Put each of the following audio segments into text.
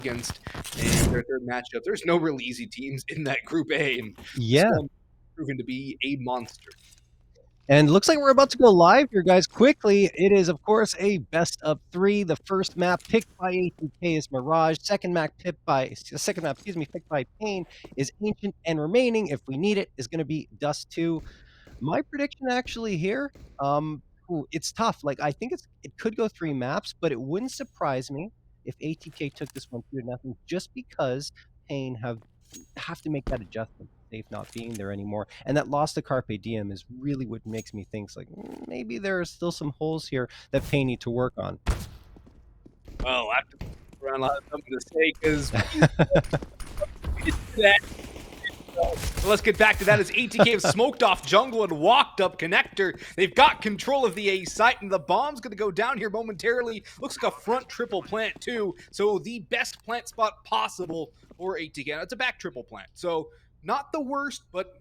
against in their third matchup. There's no really easy teams in that Group A, and this Yeah. one proven to be a monster. And looks like we're about to go live here, guys. Quickly, it is, of course, a best of 3. The first map picked by ATK is Mirage. Second map picked by Pain is Ancient, and remaining, if we need it, is going to be Dust 2. My prediction actually here, it's tough. Like I think it could go 3 maps, but it wouldn't surprise me if ATK took this one 2-0, just because Pain have to make that adjustment. Safe not being there anymore, and that loss to Carpe Diem is really what makes me think like maybe there are still some holes here that Pain need to work on. Well, I have to around something to say because so let's get back to that as ATK have smoked off jungle and walked up connector. They've got control of the A site, and the bomb's going to go down here momentarily. Looks like a front triple plant, too. So the best plant spot possible for ATK. Now, it's a back triple plant. So not the worst, but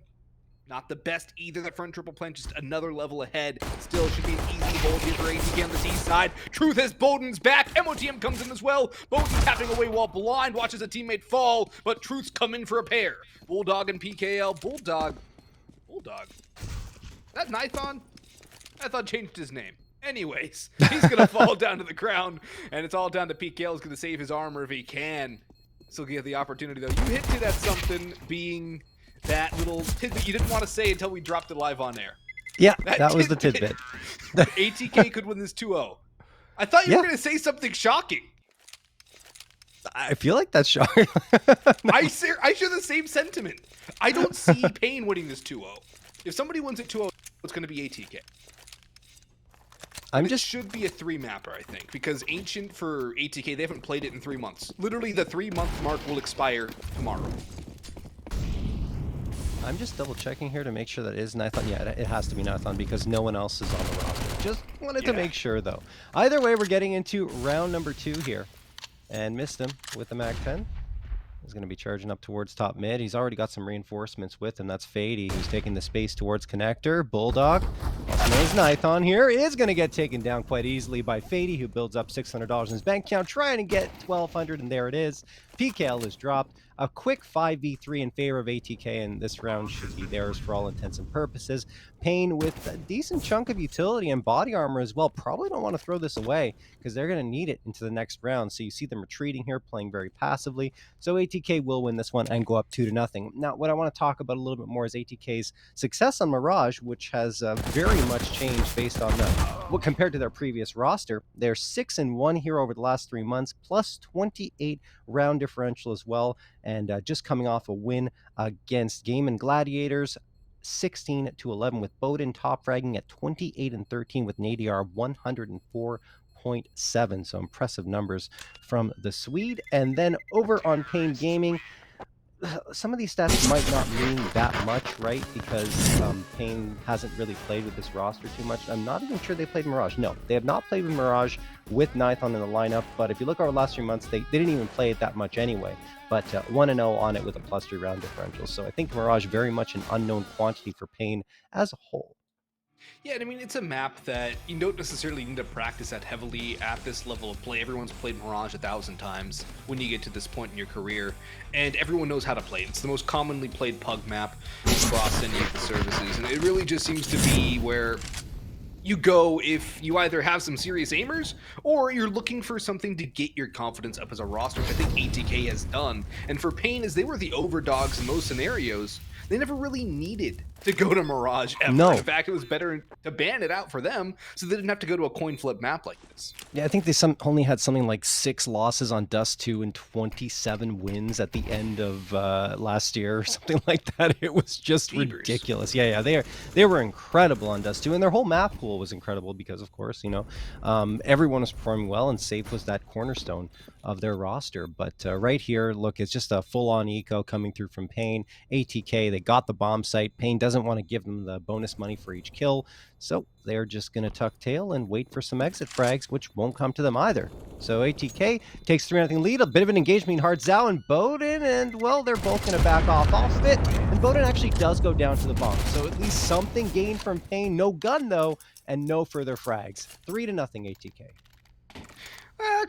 not the best either. That front triple plant just another level ahead. Still should be an easy hold here for ATK on the C side. Truth as Bowden's back. MOTM comes in as well. Bowden tapping away while blind. Watches a teammate fall, but Truth's come in for a pair. Bulldog and PKL. Bulldog. That Nithon? I thought changed his name. Anyways, he's going to fall down to the ground, and it's all down to PKL. He's going to save his armor if he can. Still get the opportunity, though. You hinted at something being that little tidbit you didn't want to say until we dropped it live on air. Yeah, that was the tidbit. ATK could win this 2-0. I thought you were going to say something shocking. I feel like that's shocking. I share the same sentiment. I don't see Pain winning this 2-0. If somebody wins it 2-0, it's going to be ATK. It should be a 3-mapper, I think, because Ancient for ATK, they haven't played it in 3 months. Literally, the 3-month mark will expire tomorrow. I'm just double checking here to make sure that it is Nithon. Yeah, it has to be Nithon because no one else is on the roster. Just wanted to make sure, though. Either way, we're getting into round number 2 here. And missed him with the MAC-10. He's going to be charging up towards top mid. He's already got some reinforcements with him. That's Fady, who's taking the space towards connector. Bulldog, also known as Nithon here, is going to get taken down quite easily by Fady, who builds up $600 in his bank account, trying to get 1,200, and there it is. PKL is dropped. A quick 5v3 in favor of ATK, and this round should be theirs for all intents and purposes. Pain with a decent chunk of utility and body armor as well. Probably don't want to throw this away because they're going to need it into the next round. So you see them retreating here, playing very passively. So ATK will win this one and go up 2-0. Now, what I want to talk about a little bit more is ATK's success on Mirage, which has very much changed based on compared to their previous roster. They're 6-1 here over the last 3 months, plus 28 round differential as well. And just coming off a win against Game and Gladiators, 16-11 with Bowden top fragging at 28-13 with an ADR 104.7. So impressive numbers from the Swede. And then over on Pain Gaming, some of these stats might not mean that much, right? Because Pain hasn't really played with this roster too much. I'm not even sure they played Mirage. No, they have not played with Mirage with Nithon in the lineup. But if you look over the last 3 months, they didn't even play it that much anyway. But 1-0 on it with a +3 round differential. So I think Mirage very much an unknown quantity for Pain as a whole. Yeah, I mean, it's a map that you don't necessarily need to practice that heavily at this level of play. Everyone's played Mirage 1,000 times when you get to this point in your career, and everyone knows how to play it. It's the most commonly played pug map across any of the services, and it really just seems to be where you go if you either have some serious aimers or you're looking for something to get your confidence up as a roster, which I think ATK has done. And for Pain, as they were the overdogs in most scenarios, they never really needed to go to Mirage ever. No. In fact, it was better to ban it out for them so they didn't have to go to a coin flip map like this. Yeah, I think they only had something like 6 losses on Dust 2 and 27 wins at the end of last year or something like that. It was just ridiculous. Yeah, they were incredible on Dust 2, and their whole map pool was incredible because, of course, everyone was performing well, and Safe was that cornerstone of their roster. But right here, look, it's just a full-on eco coming through from Pain. ATK, they got the bomb site. Pain doesn't want to give them the bonus money for each kill, so they're just going to tuck tail and wait for some exit frags, which won't come to them either. So ATK takes 3-0 lead, a bit of an engagement in Hardzao and Bowden, and, well, they're both going to back off it, and Bowden actually does go down to the bomb, so at least something gained from Pain. No gun, though, and no further frags. 3-0 ATK.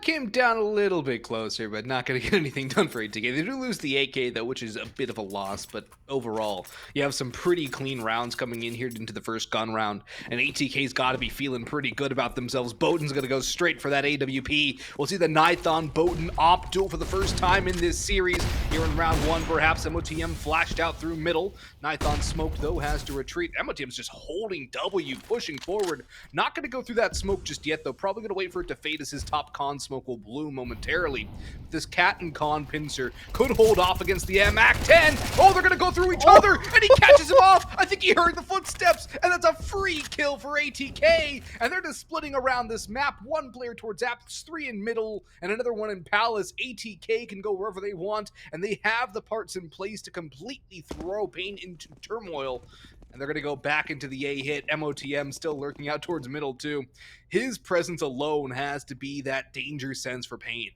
Came down a little bit closer, but not going to get anything done for ATK. They do lose the AK, though, which is a bit of a loss, but overall, you have some pretty clean rounds coming in here into the first gun round, and ATK's got to be feeling pretty good about themselves. Bowden's going to go straight for that AWP. We'll see the Nython Bowden op duel for the first time in this series. Here in round one, perhaps MOTM flashed out through middle. Nython smoked, though, has to retreat. MOTM's just holding W, pushing forward. Not going to go through that smoke just yet, though. Probably going to wait for it to fade as his top con smoke will bloom momentarily. This cat and con pincer could hold off against the MAC-10. Oh, they're going to go through each other, and he catches him off. I think he heard the footsteps, and that's a free kill for ATK. And they're just splitting around this map. One player towards Apps, 3 in middle, and another one in Palace. ATK can go wherever they want, and they have the parts in place to completely throw Pain into turmoil. And they're going to go back into the A hit. MOTM still lurking out towards middle, too. His presence alone has to be that danger sense for Pain.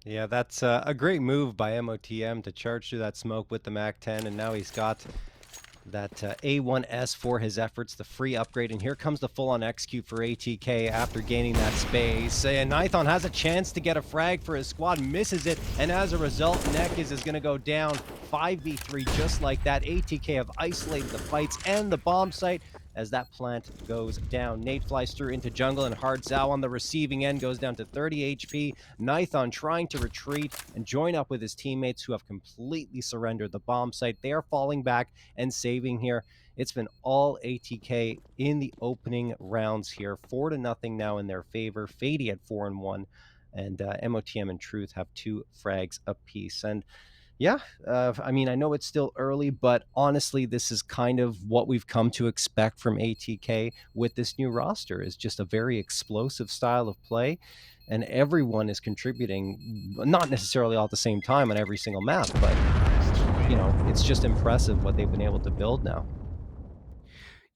Yeah, that's a great move by MOTM to charge through that smoke with the MAC-10, and now he's got that A1S for his efforts, the free upgrade, and here comes the full-on execute for ATK after gaining that space. And Nython has a chance to get a frag for his squad, misses it, and as a result, Nekis is going to go down 5v3 just like that. ATK have isolated the fights and the bomb site as that plant goes down. Nate flies through into jungle, and Hard Zao on the receiving end goes down to 30 HP. Nython trying to retreat and join up with his teammates who have completely surrendered the bomb site. They are falling back and saving here. It's been all ATK in the opening rounds here. 4-0 now in their favor. Fady at 4-1, and MOTM and Truth have 2 frags apiece. And yeah, I mean, I know it's still early, but honestly, this is kind of what we've come to expect from ATK with this new roster, is just a very explosive style of play, and everyone is contributing, not necessarily all at the same time on every single map, but, you know, it's just impressive what they've been able to build now.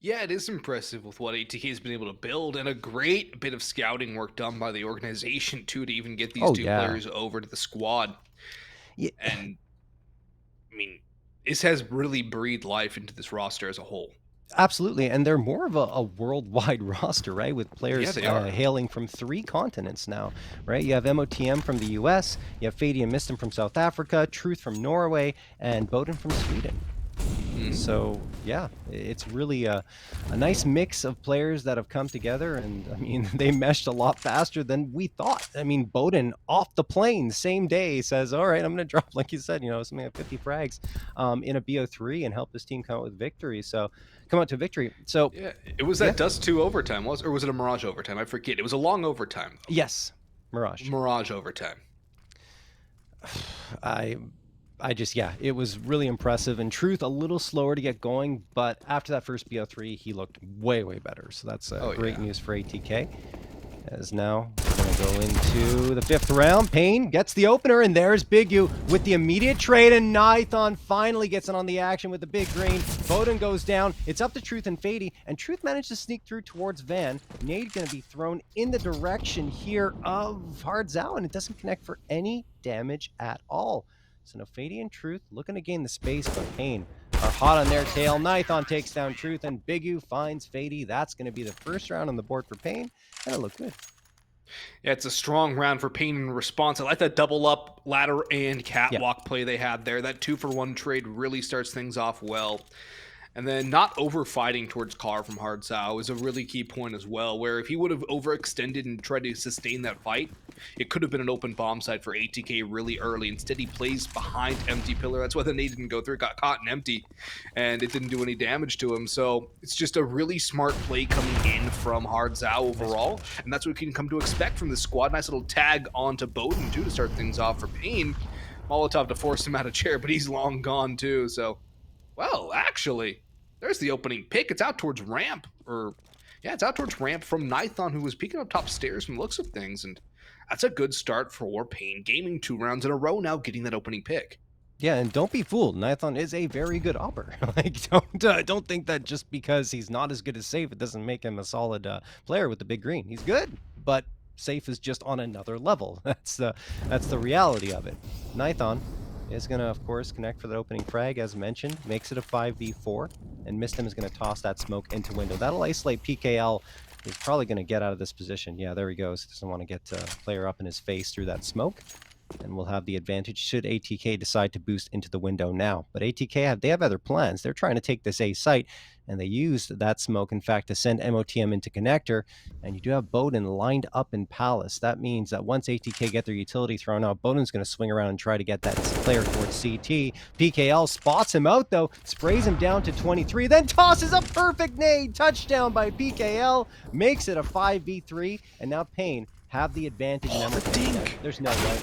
Yeah, it is impressive with what ATK has been able to build, and a great bit of scouting work done by the organization, too, to even get these two players over to the squad. Yeah. And I mean, this has really breathed life into this roster as a whole. Absolutely, and they're more of a worldwide roster, right? With players hailing from 3 continents now, right? You have MOTM from the US, you have Fady and Mistim from South Africa, Truth from Norway, and Bowden from Sweden. So yeah, it's really a nice mix of players that have come together, and I mean, they meshed a lot faster than we thought. I mean, Bowden off the plane same day says, all right, I'm gonna drop, like you said, you know, something like 50 frags in a BO3 and help this team come out with victory. So come out to victory. So yeah, it was that Dust 2 overtime, or was it a Mirage overtime? I forget. It was a long overtime, though. Yes, Mirage overtime. I just, yeah, it was really impressive. And Truth a little slower to get going, but after that first BO3, he looked way better. So that's great news for ATK. As now we're going to go into the 5th round. Pain gets the opener, and there's Big U with the immediate trade, and Nython finally gets in on the action with the big green. Bowden goes down. It's up to Truth and Fady, and Truth managed to sneak through towards Van. Nade going to be thrown in the direction here of Hard Zao, and it doesn't connect for any damage at all. So no, Fady and Truth looking to gain the space, but Pain are hot on their tail. Nython takes down Truth, and Big U finds Fady. That's going to be the first round on the board for Pain, and it looked good. Yeah, it's a strong round for Pain in response. I like that double up ladder and catwalk play they had there. That 2-for-1 trade really starts things off well. And then not over-fighting towards Carr from Hard Zao is a really key point as well, where if he would have overextended and tried to sustain that fight, it could have been an open bomb site for ATK really early. Instead, he plays behind Empty Pillar. That's why the nade didn't go through. It got caught in Empty, and it didn't do any damage to him. So it's just a really smart play coming in from Hard Zao overall, and that's what we can come to expect from this squad. Nice little tag onto Bowden, too, to start things off for Pain. Molotov to force him out of chair, but he's long gone, too. So, well, actually, there's the opening pick. It's out towards ramp, it's out towards ramp from Nython, who was peeking up top stairs from the looks of things, and that's a good start for Pain Gaming. 2 rounds in a row now, getting that opening pick. Yeah, and don't be fooled. Nython is a very good opper. Like, don't think that just because he's not as good as Safe, it doesn't make him a solid player with the big green. He's good, but Safe is just on another level. That's the reality of it. Nython is going to, of course, connect for the opening frag, as mentioned. Makes it a 5v4, and Mistim is going to toss that smoke into window. That'll isolate PKL He's probably going to get out of this position. Yeah, there he goes. Doesn't want to get player up in his face through that smoke. And we'll have the advantage should ATK decide to boost into the window now. But ATK, they have other plans. They're trying to take this A site, and they used that smoke, in fact, to send MOTM into connector. And you do have Bowden lined up in Palace. That means that once ATK get their utility thrown out, Bowden's going to swing around and try to get that player towards CT. PKL spots him out, though, sprays him down to 23, then tosses a perfect nade. Touchdown by PKL, makes it a 5v3, and now Pain have the advantage. There's no way.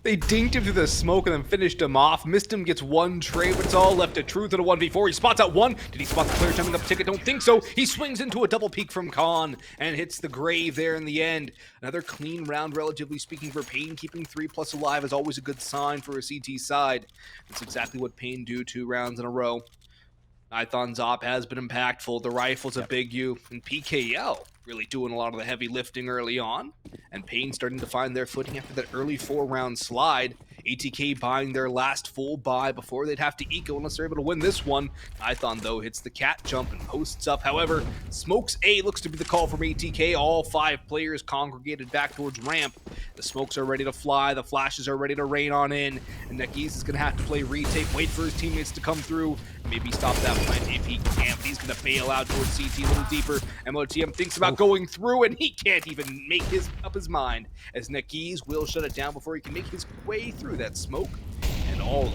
They dinked him through the smoke and then finished him off. Missed him, gets one trade, but it's all left to Truth in a 1v4. He spots out one. Did he spot the player jumping up ticket? Don't think so. He swings into a double peek from Khan and hits the grave there in the end. Another clean round, relatively speaking, for Pain. Keeping 3+ alive is always a good sign for a CT side. That's exactly what Pain do 2 rounds in a row. Python's op has been impactful. The rifle's a big U, and PKL really doing a lot of the heavy lifting early on, and Pain starting to find their footing after that early 4-round slide. ATK buying their last full buy before they'd have to eco unless they're able to win this one. Python, though, hits the cat jump and posts up. However, smokes A looks to be the call from ATK. All 5 players congregated back towards ramp. The smokes are ready to fly. The flashes are ready to rain on in. And Nekis is going to have to play retake, wait for his teammates to come through, maybe stop that plant if he can. But he's going to bail out towards CT a little deeper. MOTM thinks about going through, and he can't even make up his mind, as Nekis will shut it down before he can make his way through that smoke. And all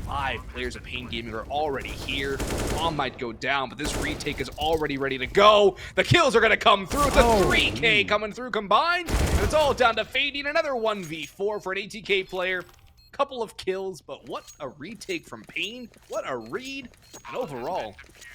5 players of Pain Gaming are already here. Bomb might go down, but this retake is already ready to go. The kills are going to come through. It's a 3K coming through combined, and it's all down to fading. Another 1v4 for an ATK player. Couple of kills, but what a retake from Pain. What a read. And overall,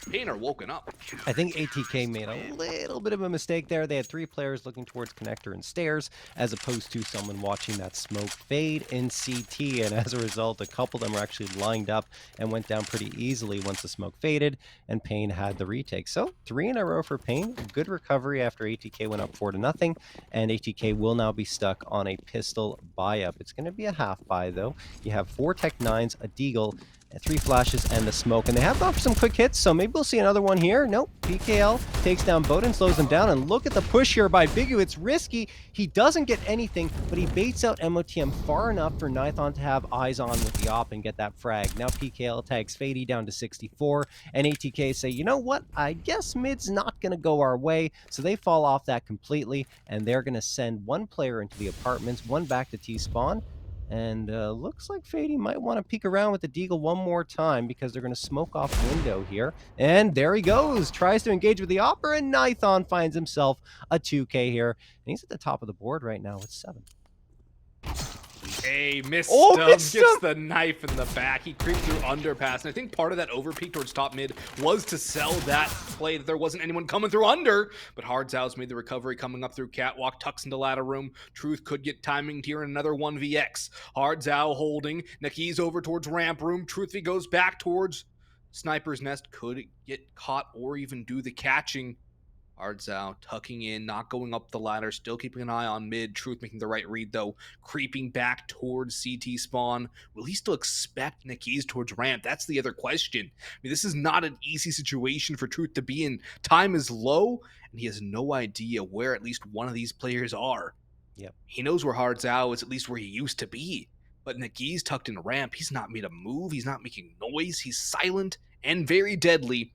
Pain are woken up. I think ATK made a little bit of a mistake there. They had 3 players looking towards connector and stairs, as opposed to someone watching that smoke fade in CT. And as a result, a couple of them were actually lined up and went down pretty easily once the smoke faded, and Pain had the retake. So 3 in a row for Pain. Good recovery after ATK went up 4-0, and ATK will now be stuck on a pistol buy-up. It's going to be a half buy, though. You have 4 Tech 9s, a Deagle, 3 flashes, and the smoke. And they have gone for some quick hits, so maybe we'll see another one here. Nope. PKL takes down Bowden, slows him down, and look at the push here by Bigu. It's risky. He doesn't get anything, but he baits out MOTM far enough for Nithon to have eyes on with the op and get that frag. Now PKL tags Fady down to 64, and ATK say, you know what? I guess mid's not going to go our way, so they fall off that completely, and they're going to send 1 player into the apartments, 1 back to T-spawn. And looks like Fady might want to peek around with the Deagle one more time, because they're going to smoke off window here. And there he goes. Tries to engage with the Opera, and Nithon finds himself a 2K here. And he's at the top of the board right now with 7. Hey, missed him. Gets the knife in the back. He creeped through underpass, and I think part of that overpeak towards top mid was to sell that play that there wasn't anyone coming through under. But Hardzow's made the recovery coming up through catwalk, tucks into ladder room. Truth could get timing here in another 1vx. Hardzow holding. Nekis over towards ramp room. Truthfully goes back towards Sniper's Nest. Could get caught or even do the catching. Hardzow tucking in, not going up the ladder, still keeping an eye on mid. Truth making the right read, though, creeping back towards CT spawn. Will he still expect Nekis towards ramp? That's the other question. I mean, this is not an easy situation for Truth to be in. Time is low, and he has no idea where at least one of these players are. Yep. He knows where Hardzow is, at least where he used to be. But Nekis tucked in ramp. He's not made a move. He's not making noise. He's silent and very deadly.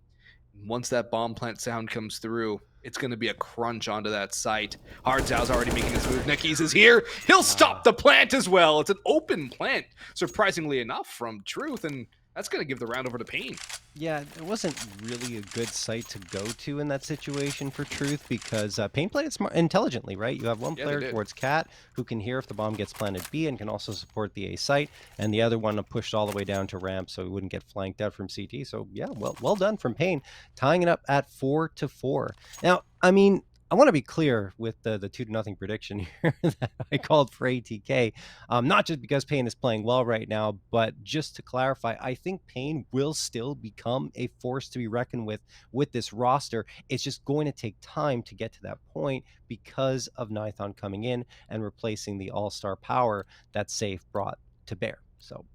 Once that bomb plant sound comes through, it's going to be a crunch onto that site. Hardzow's already making his move. Nekis is here. He'll stop the plant as well. It's an open plant, surprisingly enough, from Truth, and that's going to give the round over to Pain. Yeah, it wasn't really a good site to go to in that situation for Truth, because Pain played it intelligently, right? You have 1 player towards Cat who can hear if the bomb gets planted B and can also support the A site, and the other one pushed all the way down to ramp so he wouldn't get flanked out from CT. So yeah, well done from Pain, tying it up at 4-4. Now, I mean, I want to be clear with the 2-0 prediction here that I called for ATK, not just because Pain is playing well right now, but just to clarify, I think Pain will still become a force to be reckoned with this roster. It's just going to take time to get to that point because of Nithon coming in and replacing the all-star power that Safe brought to bear. So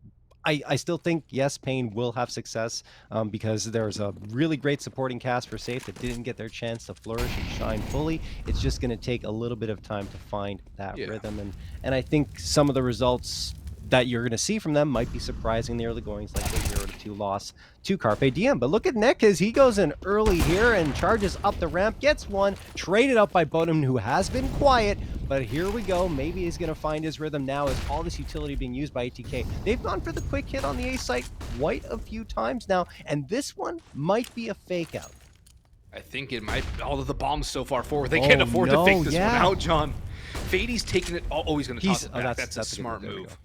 I still think, yes, Pain will have success because there's a really great supporting cast for Safe that didn't get their chance to flourish and shine fully. It's just going to take a little bit of time to find that rhythm. And I think some of the results that you're going to see from them might be surprising in the early goings, like the 0-2 loss to Carpe Diem. But look at Nick, as he goes in early here and charges up the ramp, gets one, traded up by Bodum, who has been quiet. But here we go. Maybe he's going to find his rhythm now as all this utility being used by ATK. They've gone for the quick hit on the A site quite a few times now, and this one might be a fake out. I think it might. All of the bombs so far forward. They can't afford to fake this one out, John. Fade's taking it. Oh, he's going to toss it back. That's a smart move.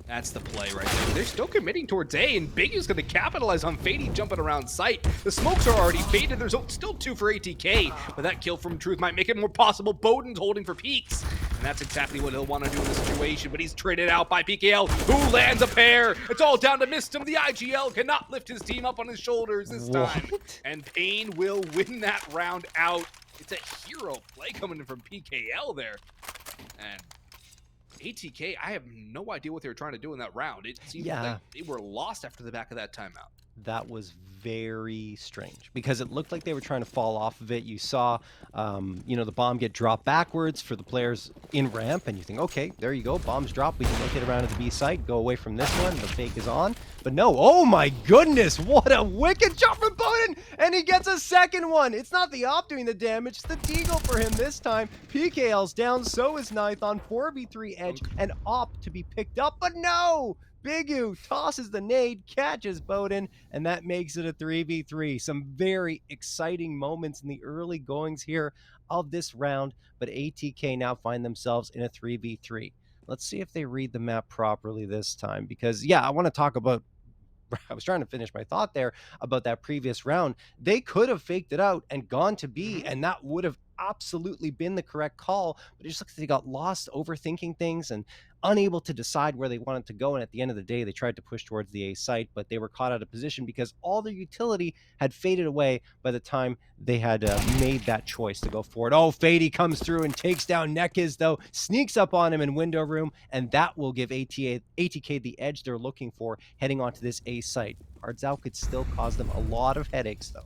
That's the play right there. They're still committing towards A, and Big is going to capitalize on Fady jumping around sight. The smokes are already faded. There's still 2 for ATK, but that kill from Truth might make it more possible. Bowden's holding for peaks, and that's exactly what he'll want to do in this situation, but he's traded out by PKL, who lands a pair. It's all down to Mistim. The IGL cannot lift his team up on his shoulders this time, and Pain will win that round out. It's a hero play coming in from PKL there, and ATK, I have no idea what they were trying to do in that round. It seemed like they were lost after the back of that timeout. That was very strange because it looked like they were trying to fall off of it. You saw, the bomb get dropped backwards for the players in ramp, and you think, okay, there you go, bombs drop. We can look it around at the B site, go away from this one. The fake is on, but no. Oh my goodness, what a wicked shot from Bowden, and he gets a second one. It's not the op doing the damage, it's the Deagle for him this time. PKL's down, so is Nithon. 4v3 edge, and op to be picked up, but no. Bigu tosses the nade, catches Bowden, and that makes it a 3v3. Some very exciting moments in the early goings here of this round, but ATK now find themselves in a 3v3. Let's see if they read the map properly this time, because, yeah, I want to talk about, I was trying to finish my thought there about that previous round. They could have faked it out and gone to B, and that would have absolutely been the correct call, but it just looks like they got lost overthinking things and unable to decide where they wanted to go. And at the end of the day, they tried to push towards the A site, but they were caught out of position because all their utility had faded away by the time they had made that choice to go forward. Oh, Fady comes through and takes down Nekiz, though, sneaks up on him in window room, and that will give ATK the edge they're looking for heading onto this A site. Hardzao could still cause them a lot of headaches, though.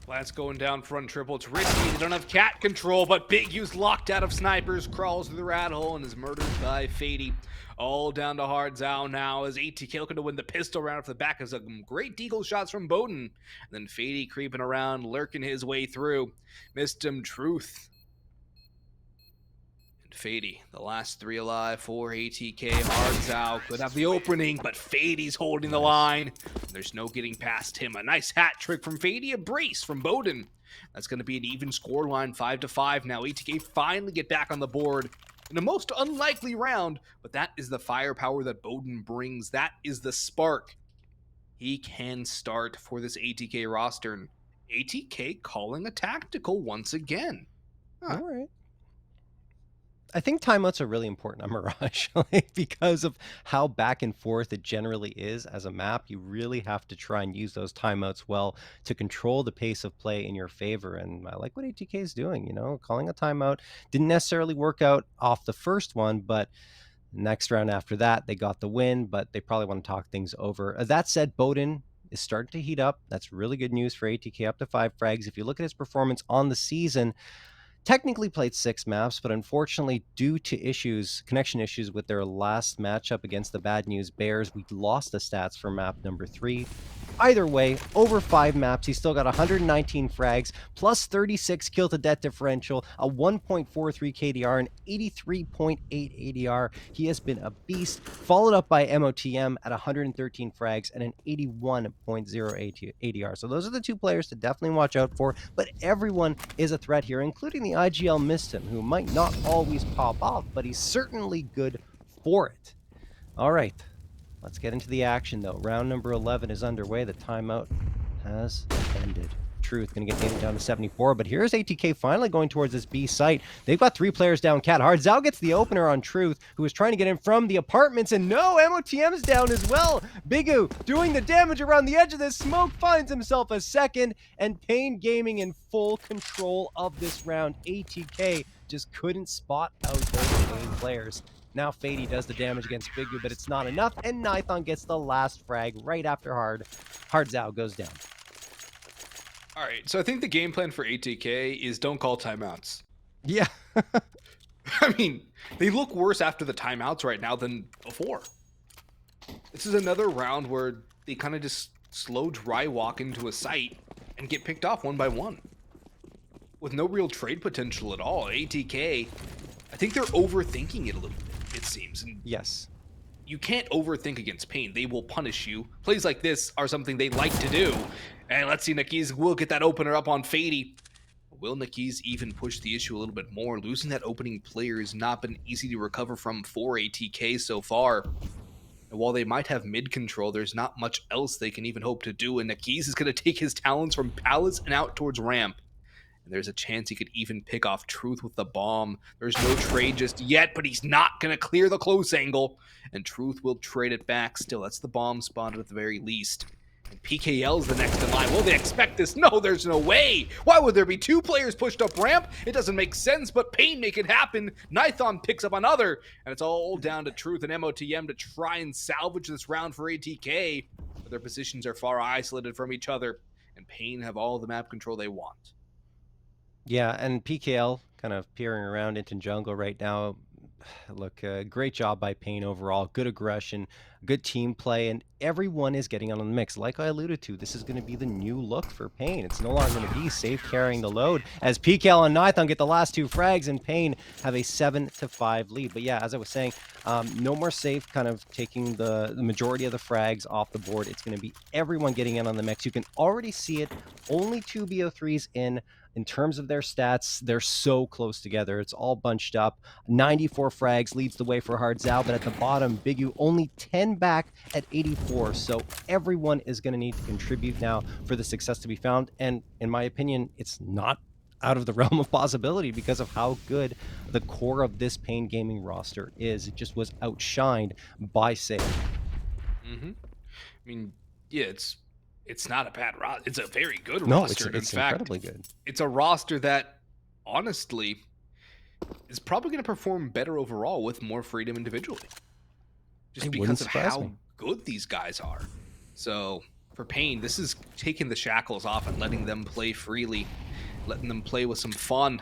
Lance going down front triple. It's risky. They don't have cat control, but Big U's locked out of snipers, crawls through the rat hole, and is murdered by Fady. All down to Hardzao now as ATK looking to win the pistol round off the back of some great deagle shots from Bowden. And then Fady creeping around, lurking his way through. Mistim Truth. Fady, the last 3 alive for ATK. Hardzao could have the opening, but Fady's holding the line. There's no getting past him. A nice hat trick from Fady, a brace from Bowden. That's going to be an even scoreline, 5-5 now. ATK finally get back on the board in a most unlikely round, but that is the firepower that Bowden brings. That is the spark he can start for this ATK roster. And ATK calling a tactical once again. All right. I think timeouts are really important on Mirage because of how back and forth it generally is as a map. You really have to try and use those timeouts well to control the pace of play in your favor. And I like what ATK is doing, calling a timeout. Didn't necessarily work out off the first one, but next round after that, they got the win, but they probably want to talk things over. That said, Bowden is starting to heat up. That's really good news for ATK, up to 5 frags. If you look at his performance on the season, technically played 6 maps, but unfortunately, due to connection issues with their last matchup against the Bad News Bears, we lost the stats for map number 3. Either way, over 5 maps, he's still got 119 frags, plus 36 kill to death differential, a 1.43 KDR, and 83.8 ADR. He has been a beast, followed up by MOTM at 113 frags and an 81.0 ADR. So those are the 2 players to definitely watch out for, but everyone is a threat here, including the IGL Mistim, who might not always pop off, but he's certainly good for it. All right. Let's get into the action, though. Round number 11 is underway. The timeout has ended. Truth going to get named down to 74, but here's ATK finally going towards this B site. They've got 3 players down cat. Hardzao gets the opener on Truth, who is trying to get in from the apartments, and no, MOTM's down as well. Bigu doing the damage around the edge of this smoke, finds himself a second, and Pain Gaming in full control of this round. ATK just couldn't spot out those main players. Now Fady does the damage against Bigu, but it's not enough, and Nithon gets the last frag right after Hardzao goes down. All right, so I think the game plan for ATK is don't call timeouts. Yeah. I mean, they look worse after the timeouts right now than before. This is another round where they kind of just slow dry walk into a site and get picked off one by one. With no real trade potential at all. ATK, I think they're overthinking it a little bit, it seems. And Yes. you can't overthink against Pain. They will punish you. Plays like this are something they like to do. And let's see, Nakiz will get that opener up on Fady. Will Nakiz even push the issue a little bit more? Losing that opening player has not been easy to recover from for ATK so far. And while they might have mid control, there's not much else they can even hope to do. And Nakiz is going to take his talents from Palace and out towards Ramp. And there's a chance he could even pick off Truth with the bomb. There's no trade just yet, but he's not going to clear the close angle. And Truth will trade it back. Still, that's the bomb spotted at the very least. And PKL's the next in line. Will they expect this? No, there's no way. Why would there be two players pushed up Ramp? It doesn't make sense, but Pain make it happen. Nithon picks up another. And it's all down to Truth and MOTM to try and salvage this round for ATK. But their positions are far isolated from each other. And Pain have all the map control they want. Yeah, and PKL kind of peering around into jungle right now. Look, great job by Pain overall. Good aggression, good team play, and everyone is getting on the mix. Like I alluded to, this is going to be the new look for Pain. It's no longer going to be safe carrying the load as PKL and Nithon get the last two frags, and Pain have a 7-5 lead. But yeah, as I was saying, no more safe kind of taking the majority of the frags off the board. It's going to be everyone getting in on the mix. You can already see it. Only two BO3s in terms of their stats. They're so close together. It's all bunched up. 94 frags leads the way for Hardzao, but at the bottom, Bigu only 10 back at 84. So everyone is going to need to contribute now for the success to be found. And in my opinion, it's not out of the realm of possibility because of how good the core of this Pain Gaming roster is. It just was outshined by Save. I mean, yeah, it's not a bad roster. It's a very good No, roster. it's in fact, incredibly good. It's a roster that, honestly, is probably going to perform better overall with more freedom individually. Just because of how good these guys are. So, for Pain, this is taking the shackles off and letting them play freely. Letting them play with some fun.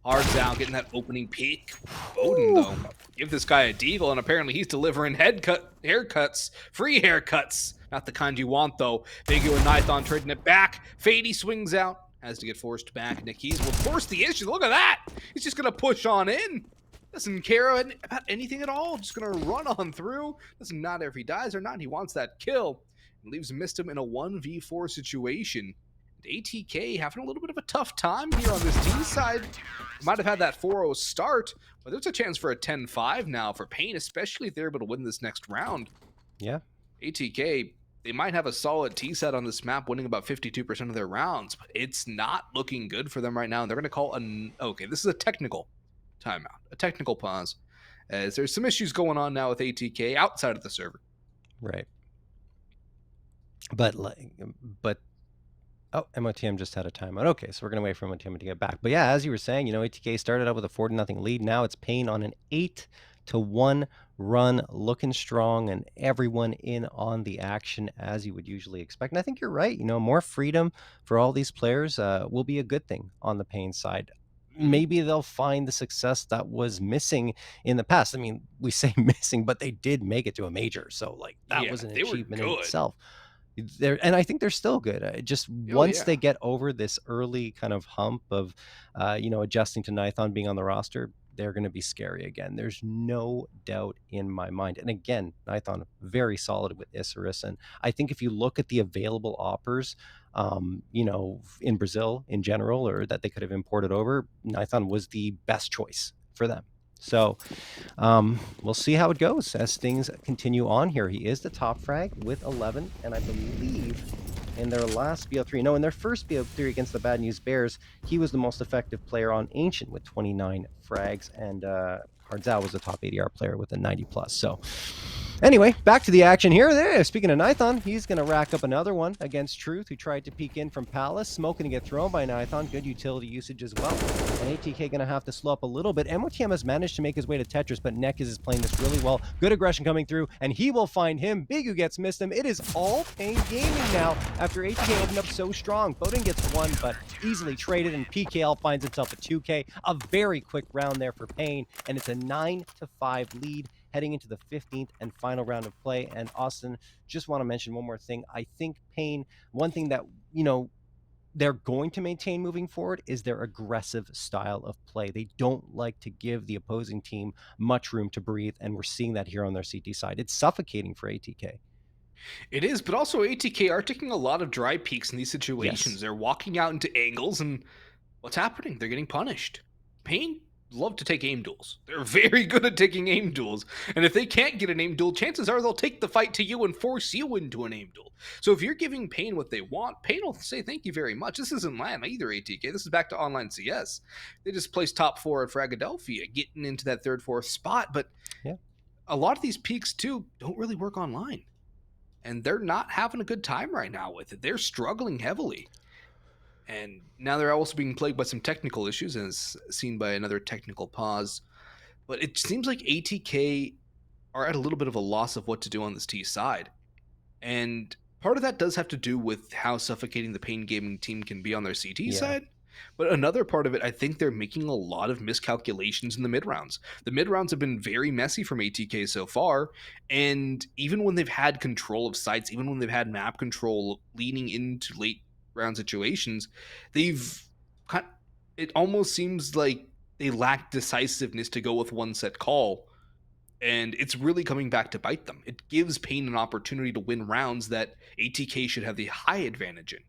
Hardzao getting that opening peak. Odin, though, give this guy a deagle, and apparently he's delivering haircuts, free haircuts. Not the kind you want, though. Bigu and Nithon trading it back. Fady swings out, has to get forced back. Nakiz will force the issue. Look at that. He's just going to push on in. Doesn't care about anything at all. Just going to run on through. Doesn't matter if he dies or not. He wants that kill. And leaves Mistim in a 1v4 situation. ATK having a little bit of a tough time here on this T side. Might have had that 4-0 start, but there's a chance for a 10-5 now for Pain, especially if they're able to win this next round. Yeah. ATK, they might have a solid T set on this map, winning about 52% of their rounds, but it's not looking good for them right now. And they're going to call okay, this is a technical timeout, a technical pause, as there's some issues going on now with ATK outside of the server. Right. But oh, MOTM just had a timeout. Okay, so we're going to wait for MOTM to get back. But yeah, as you were saying, ATK started out with a 4-0 lead. Now it's Pain on an 8-1 run, looking strong, and everyone in on the action as you would usually expect. And I think you're right. More freedom for all these players will be a good thing on the Pain side. Maybe they'll find the success that was missing in the past. I mean, we say missing, but they did make it to a major. So, that was an achievement in itself. And I think they're still good. Just once they get over this early kind of hump of, adjusting to Nithon being on the roster, they're going to be scary again. There's no doubt in my mind. And again, Nithon very solid with Isurus. And I think if you look at the available offers, in Brazil in general, or that they could have imported over, Nithon was the best choice for them. So we'll see how it goes as things continue on here. He is the top frag with 11, and I believe in their last BO3, no, in their first BO3 against the Bad News Bears, he was the most effective player on Ancient with 29 frags, and Hardzao was the top ADR player with a 90+. So Anyway, back to the action here. There, speaking of Nithon, he's going to rack up another one against Truth, who tried to peek in from Palace. Smoke going to get thrown by Nithon. Good utility usage as well. And ATK going to have to slow up a little bit. MOTM has managed to make his way to Tetris, but Nekis is playing this really well. Good aggression coming through, and he will find him. Bigu gets missed him. It is all Pain Gaming now after ATK opened up so strong. Bowden gets one, but easily traded, and PKL finds himself a 2K. A very quick round there for Pain, and it's a 9-5 lead heading into the 15th and final round of play. And Austin, just want to mention one more thing. I think Pain, one thing that, they're going to maintain moving forward is their aggressive style of play. They don't like to give the opposing team much room to breathe, and we're seeing that here on their CT side. It's suffocating for ATK. It is, but also ATK are taking a lot of dry peaks in these situations. Yes. They're walking out into angles, and what's happening? They're getting punished. Pain love to take aim duels. They're very good at taking aim duels. And if they can't get an aim duel, chances are they'll take the fight to you and force you into an aim duel. So if you're giving Pain what they want, Pain will say thank you very much. This isn't LAN either, ATK. This is back to online CS. They just placed top 4 at Fragadelphia, getting into that 3rd, 4th spot. But yeah, a lot of these peaks, too, don't really work online. And they're not having a good time right now with it. They're struggling heavily. And now they're also being plagued by some technical issues, as seen by another technical pause. But it seems like ATK are at a little bit of a loss of what to do on this T side. And part of that does have to do with how suffocating the Pain Gaming team can be on their CT side. But another part of it, I think they're making a lot of miscalculations in the mid-rounds. The mid-rounds have been very messy from ATK so far, and even when they've had control of sites, even when they've had map control leading into late round situations, it almost seems like they lack decisiveness to go with one set call, and it's really coming back to bite them. It gives Pain an opportunity to win rounds that ATK should have the high advantage in.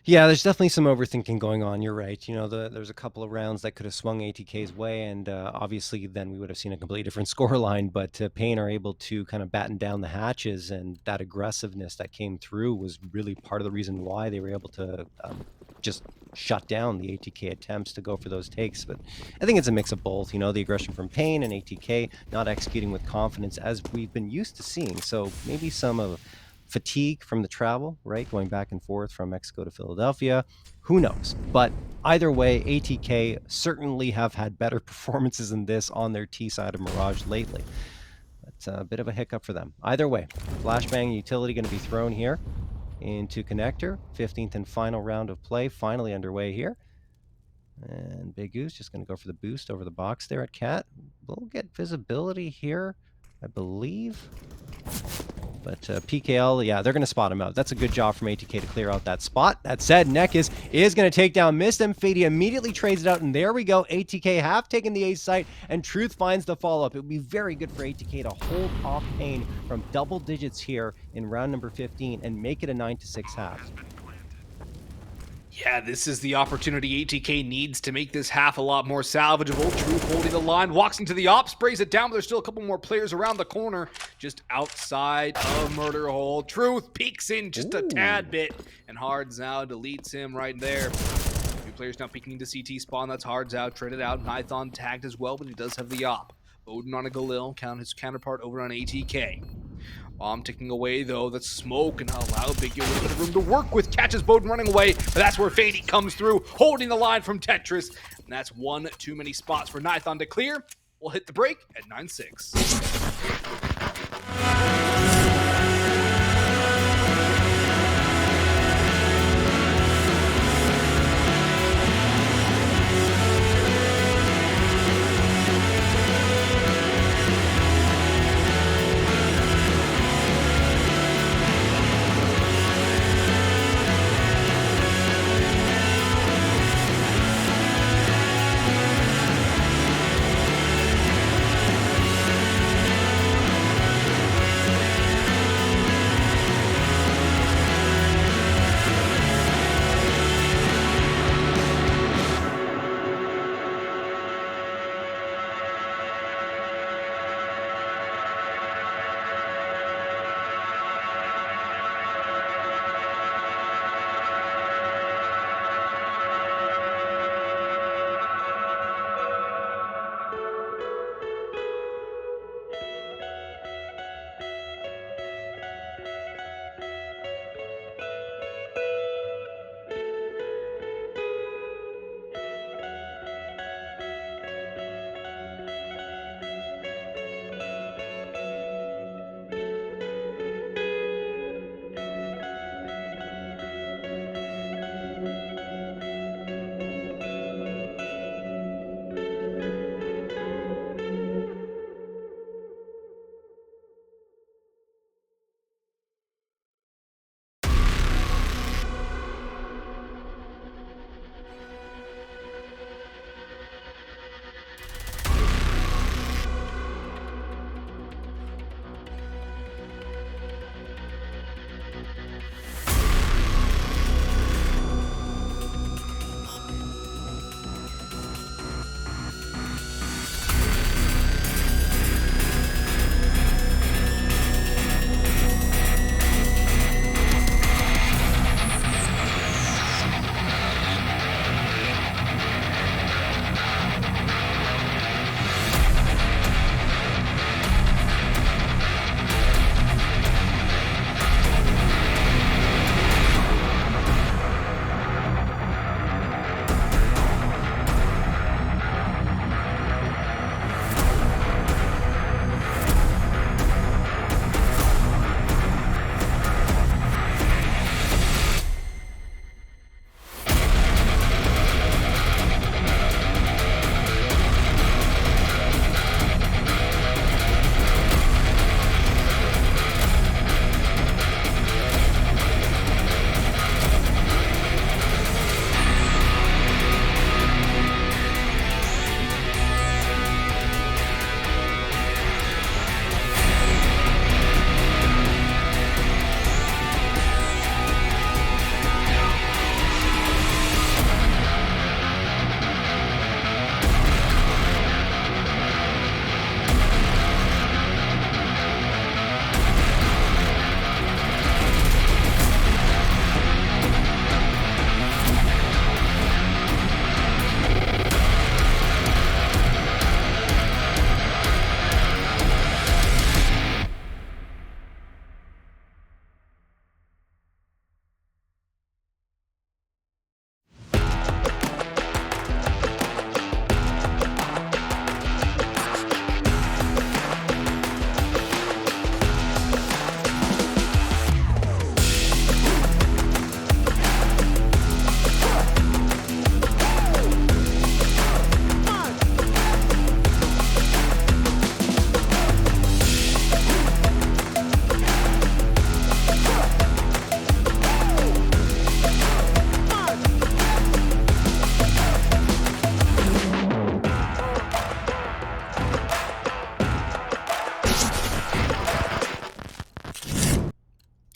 Yeah, there's definitely some overthinking going on. You're right. There's a couple of rounds that could have swung ATK's way, and obviously then we would have seen a completely different scoreline. But Pain are able to kind of batten down the hatches, and that aggressiveness that came through was really part of the reason why they were able to just shut down the ATK attempts to go for those takes. But I think it's a mix of both. The aggression from Pain and ATK not executing with confidence as we've been used to seeing. So maybe some of fatigue from the travel, right? Going back and forth from Mexico to Philadelphia. Who knows? But either way, ATK certainly have had better performances than this on their T side of Mirage lately. That's a bit of a hiccup for them. Either way, flashbang utility going to be thrown here into connector. 15th and final round of play finally underway here. And Big Goose just going to go for the boost over the box there at Cat. We'll get visibility here, I believe. But PKL, yeah, they're going to spot him out. That's a good job from ATK to clear out that spot. That said, Nekis is going to take down Mistem. Fady immediately trades it out, and there we go. ATK have taken the ace site, and Truth finds the follow-up. It would be very good for ATK to hold off Pain from double digits here in round number 15 and make it a 9-6 half. Yeah, this is the opportunity ATK needs to make this half a lot more salvageable. Truth holding the line, walks into the op, sprays it down, but there's still a couple more players around the corner, just outside of Murder Hole. Truth peeks in just a tad bit, and Hards now deletes him right there. Two players now peeking into CT spawn. That's Hards out, traded out. Nithon tagged as well, but he does have the op. Bowden on a Galil, his counterpart over on ATK. Bomb ticking away, though. That's Smoke and allow Biggie a little bit of room to work with. Catches Bowden running away, but that's where Fady comes through, holding the line from Tetris. And that's one too many spots for Nithon to clear. We'll hit the break at 9-6.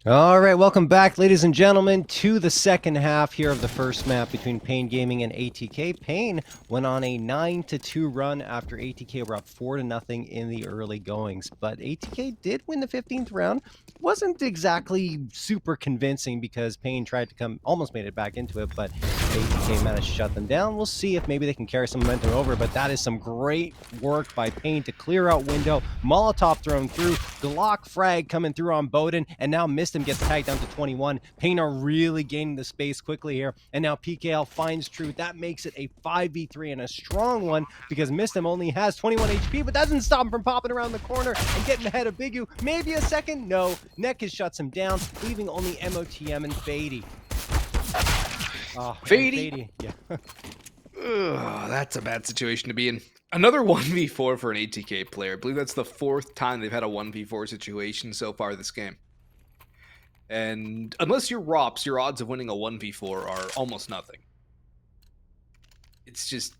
All right, welcome back, ladies and gentlemen, to the second half here of the first map between Pain Gaming and ATK. Pain went on a 9-2 run after ATK were up 4-0 in the early goings, but ATK did win the 15th round. Wasn't exactly super convincing because Pain tried to come, almost made it back into it, but ATK managed to shut them down. We'll see if maybe they can carry some momentum over, but that is some great work by Pain to clear out window. Molotov thrown through, Glock frag coming through on Bowden, and now Mistim gets tagged down to 21. Pain are really gaining the space quickly here, and now PKL finds Truth. That makes it a 5v3 and a strong one because Mistim only has 21 HP, but that doesn't stop him from popping around the corner and getting ahead of Bigu. Maybe a second? No. Nekis shuts him down, leaving only MOTM and Fady. Oh, Fady. Yeah. Ugh, that's a bad situation to be in. Another 1v4 for an ATK player. I believe that's the 4th time they've had a 1v4 situation so far this game. And unless you're ROPS, your odds of winning a 1v4 are almost nothing. It's just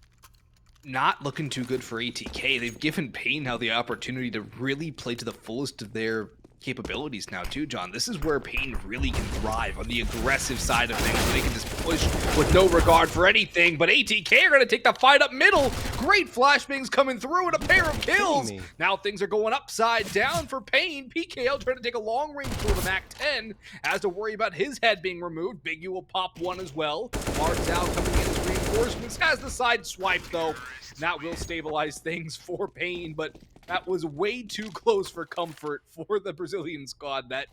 not looking too good for ATK. They've given Pain now the opportunity to really play to the fullest of their capabilities now too, John. This is where Pain really can thrive on the aggressive side of things, where they can just push with no regard for anything. But ATK are going to take the fight up middle. Great flashbangs coming through and a pair of kills. Now things are going upside down for Pain. PKL trying to take a long range for the Mac 10. Has to worry about his head being removed. Big U will pop one as well. Martzal coming in as reinforcements. Has the side swipe though. That will stabilize things for Pain, but that was way too close for comfort for the Brazilian squad. That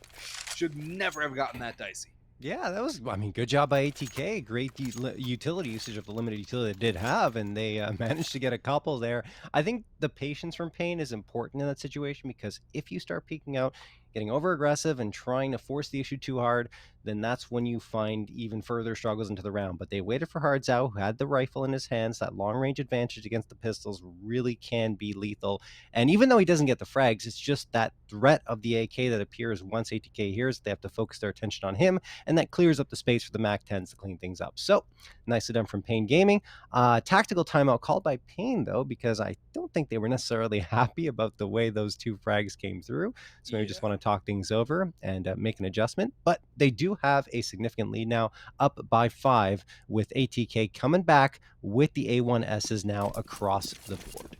should never have gotten that dicey. Yeah, that was, I mean, good job by ATK. Great utility usage of the limited utility they did have, and they managed to get a couple there. I think the patience from Pain is important in that situation because if you start peeking out, getting over aggressive and trying to force the issue too hard, then that's when you find even further struggles into the round. But they waited for Hardzao, who had the rifle in his hands. That long range advantage against the pistols really can be lethal. And even though he doesn't get the frags, it's just that threat of the AK that appears once ATK hears. They have to focus their attention on him, and that clears up the space for the Mac 10s to clean things up. So nicely done from Pain Gaming. Tactical timeout called by Pain, though, because I don't think they were necessarily happy about the way those 2 frags came through. So maybe just want to talk things over and make an adjustment. But they do have a significant lead now, up by 5, with ATK coming back with the A1Ss now across the board.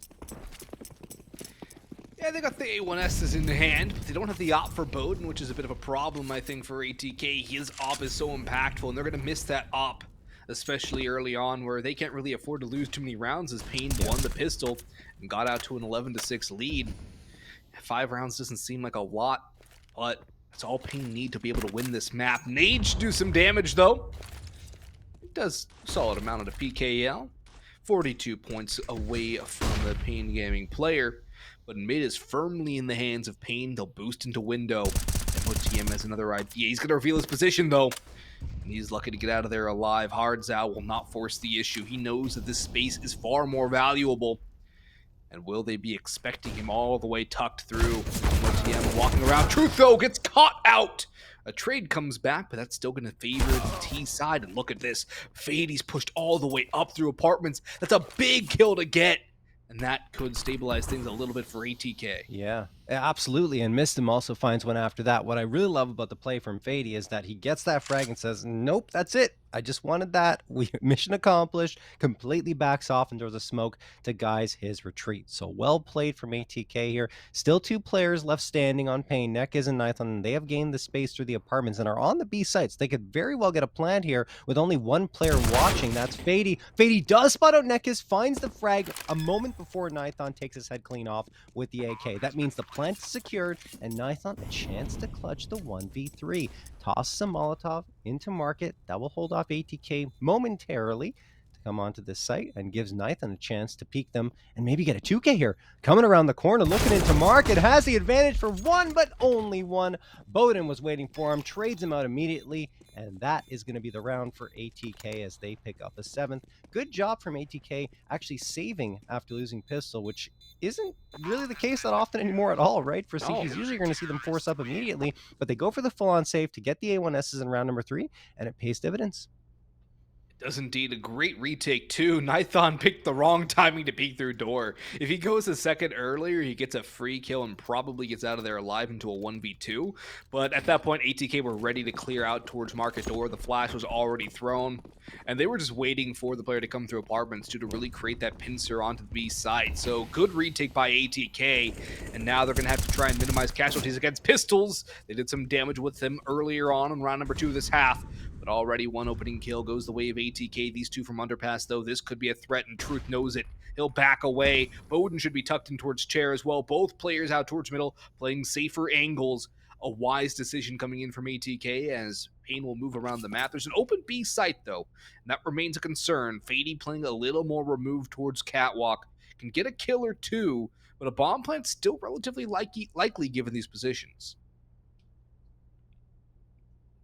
Yeah, they got the A1Ss in the hand, but they don't have the op for Bowden, which is a bit of a problem, I think, for ATK. His op is so impactful, and they're going to miss that op, especially early on, where they can't really afford to lose too many rounds as Pain won the pistol and got out to an 11-6 lead. 5 rounds doesn't seem like a lot, but that's all Pain need to be able to win this map. Nade should do some damage, though. It does a solid amount of the PKL. 42 points away from the Pain Gaming player, but mid is firmly in the hands of Pain. They'll boost into window. MOTM has another idea. He's going to reveal his position, though. And he's lucky to get out of there alive. Hardzao will not force the issue. He knows that this space is far more valuable. And will they be expecting him all the way tucked through? MOTM walking around. Truth, though, gets caught out. A trade comes back, but that's still going to favor the T side. And look at this. Fady's pushed all the way up through apartments. That's a big kill to get. And that could stabilize things a little bit for ATK. Yeah, absolutely. And Mistim also finds one after that. What I really love about the play from Fady is that he gets that frag and says, nope, that's it. I just wanted that. Mission accomplished. Completely backs off and throws a smoke to guise his retreat. So well played from ATK here. Still 2 players left standing on Pain. Nekis and Nithon. They have gained the space through the apartments and are on the B sites. They could very well get a plant here with only 1 player watching. That's Fady. Fady does spot out Nekis, finds the frag a moment before Nithon takes his head clean off with the AK. That means the plant is secured and Nithon a chance to clutch the 1v3. Tosses a Molotov into market. That will hold off ATK momentarily to come onto this site and gives Nithon a chance to peek them and maybe get a 2K here. Coming around the corner, looking into market, has the advantage for 1, but only 1. Bowden was waiting for him, trades him out immediately, and that is going to be the round for ATK as they pick up a 7th. Good job from ATK actually saving after losing pistol, which isn't really the case that often anymore at all, right? For CQs, usually you're going to see them force up immediately, but they go for the full-on save to get the A1Ss in round number 3, and it pays dividends. Does indeed a great retake too. Nithon picked the wrong timing to peek through door. If he goes a second earlier, he gets a free kill and probably gets out of there alive into a 1v2. But at that point, ATK were ready to clear out towards market door. The flash was already thrown, and they were just waiting for the player to come through apartments to really create that pincer onto the B site. So good retake by ATK, and now they're going to have to try and minimize casualties against pistols. They did some damage with them earlier on in round number 2 of this half. But already one opening kill goes the way of ATK. These two from underpass, though, this could be a threat, and Truth knows it. He'll back away. Bowden should be tucked in towards chair as well. Both players out towards middle, playing safer angles. A wise decision coming in from ATK as Pain will move around the map. There's an open B site, though, and that remains a concern. Fady playing a little more removed towards Catwalk. Can get a kill or two, but a bomb plant's still relatively likely given these positions.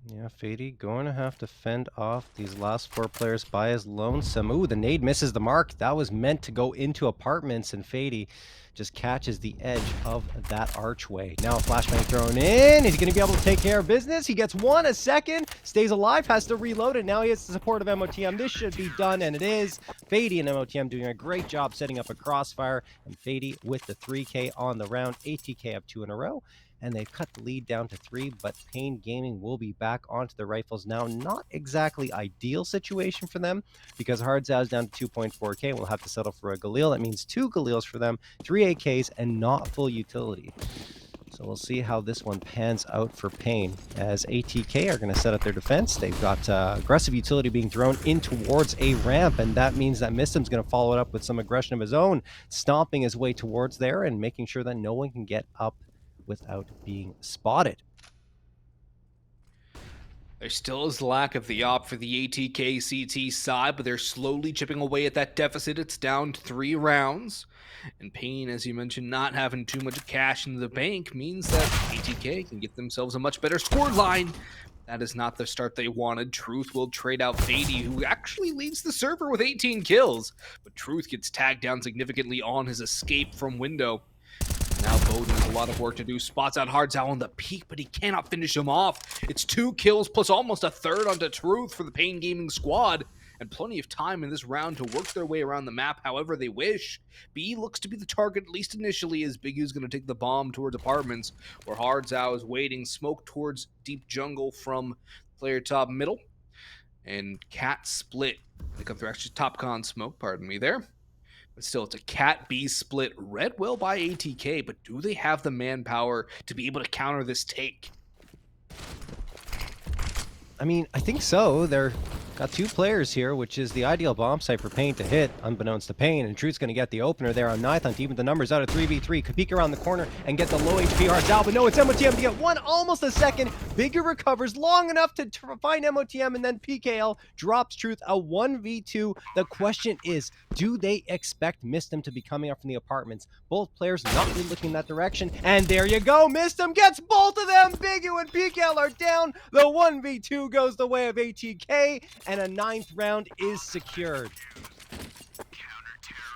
Yeah, Fady going to have to fend off these last 4 players by his lonesome. Ooh, the nade misses the mark. That was meant to go into apartments, and Fady just catches the edge of that archway. Now a flashbang thrown in. Is he going to be able to take care of business? He gets one a second, stays alive, has to reload it. Now he has the support of MOTM. This should be done, and it is. Fady and MOTM doing a great job setting up a crossfire, and Fady with the 3K on the round. ATK have 2 in a row, and they've cut the lead down to 3, but Pain Gaming will be back onto the rifles now. Not exactly ideal situation for them, because Hardzao is down to 2.4K. We'll have to settle for a Galil. That means 2 Galils for them, 3 AKs, and not full utility. So we'll see how this one pans out for Pain, as ATK are going to set up their defense. They've got aggressive utility being thrown in towards a ramp, and that means that Mistim's going to follow it up with some aggression of his own, stomping his way towards there and making sure that no one can get up without being spotted. There still is lack of the op for the ATK CT side, but they're slowly chipping away at that deficit. It's down 3 rounds. And Pain, as you mentioned, not having too much cash in the bank means that ATK can get themselves a much better score line. That is not the start they wanted. Truth will trade out Fady, who actually leads the server with 18 kills. But Truth gets tagged down significantly on his escape from window. Now Bowden has a lot of work to do. Spots out Hardzao on the peak, but he cannot finish him off. It's 2 kills plus almost a third onto Truth for the Pain Gaming squad, and plenty of time in this round to work their way around the map however they wish. B looks to be the target, at least initially, as Big U's going to take the bomb towards apartments, where Hardzao is waiting. Smoke towards deep jungle from player top middle. And Cat split. They come through actually top con smoke, pardon me there. But still, it's a Cat B split. Read well by ATK, but do they have the manpower to be able to counter this take? I mean, I think so. They're got 2 players here, which is the ideal bomb site for Pain to hit, unbeknownst to Pain, and Truth's going to get the opener there on Nithon to even the numbers out of 3v3. Could peek around the corner and get the low HP Hardzao, but no, it's MOTM to get one, almost a second. Bigger recovers long enough to find MOTM, and then PKL drops Truth a 1v2. The question is, do they expect Mistim to be coming up from the apartments? Both players not really looking in that direction, and there you go. Mistim gets both of them. Big U and PKL are down. The 1v2 goes the way of ATK, and a 9th round is secured.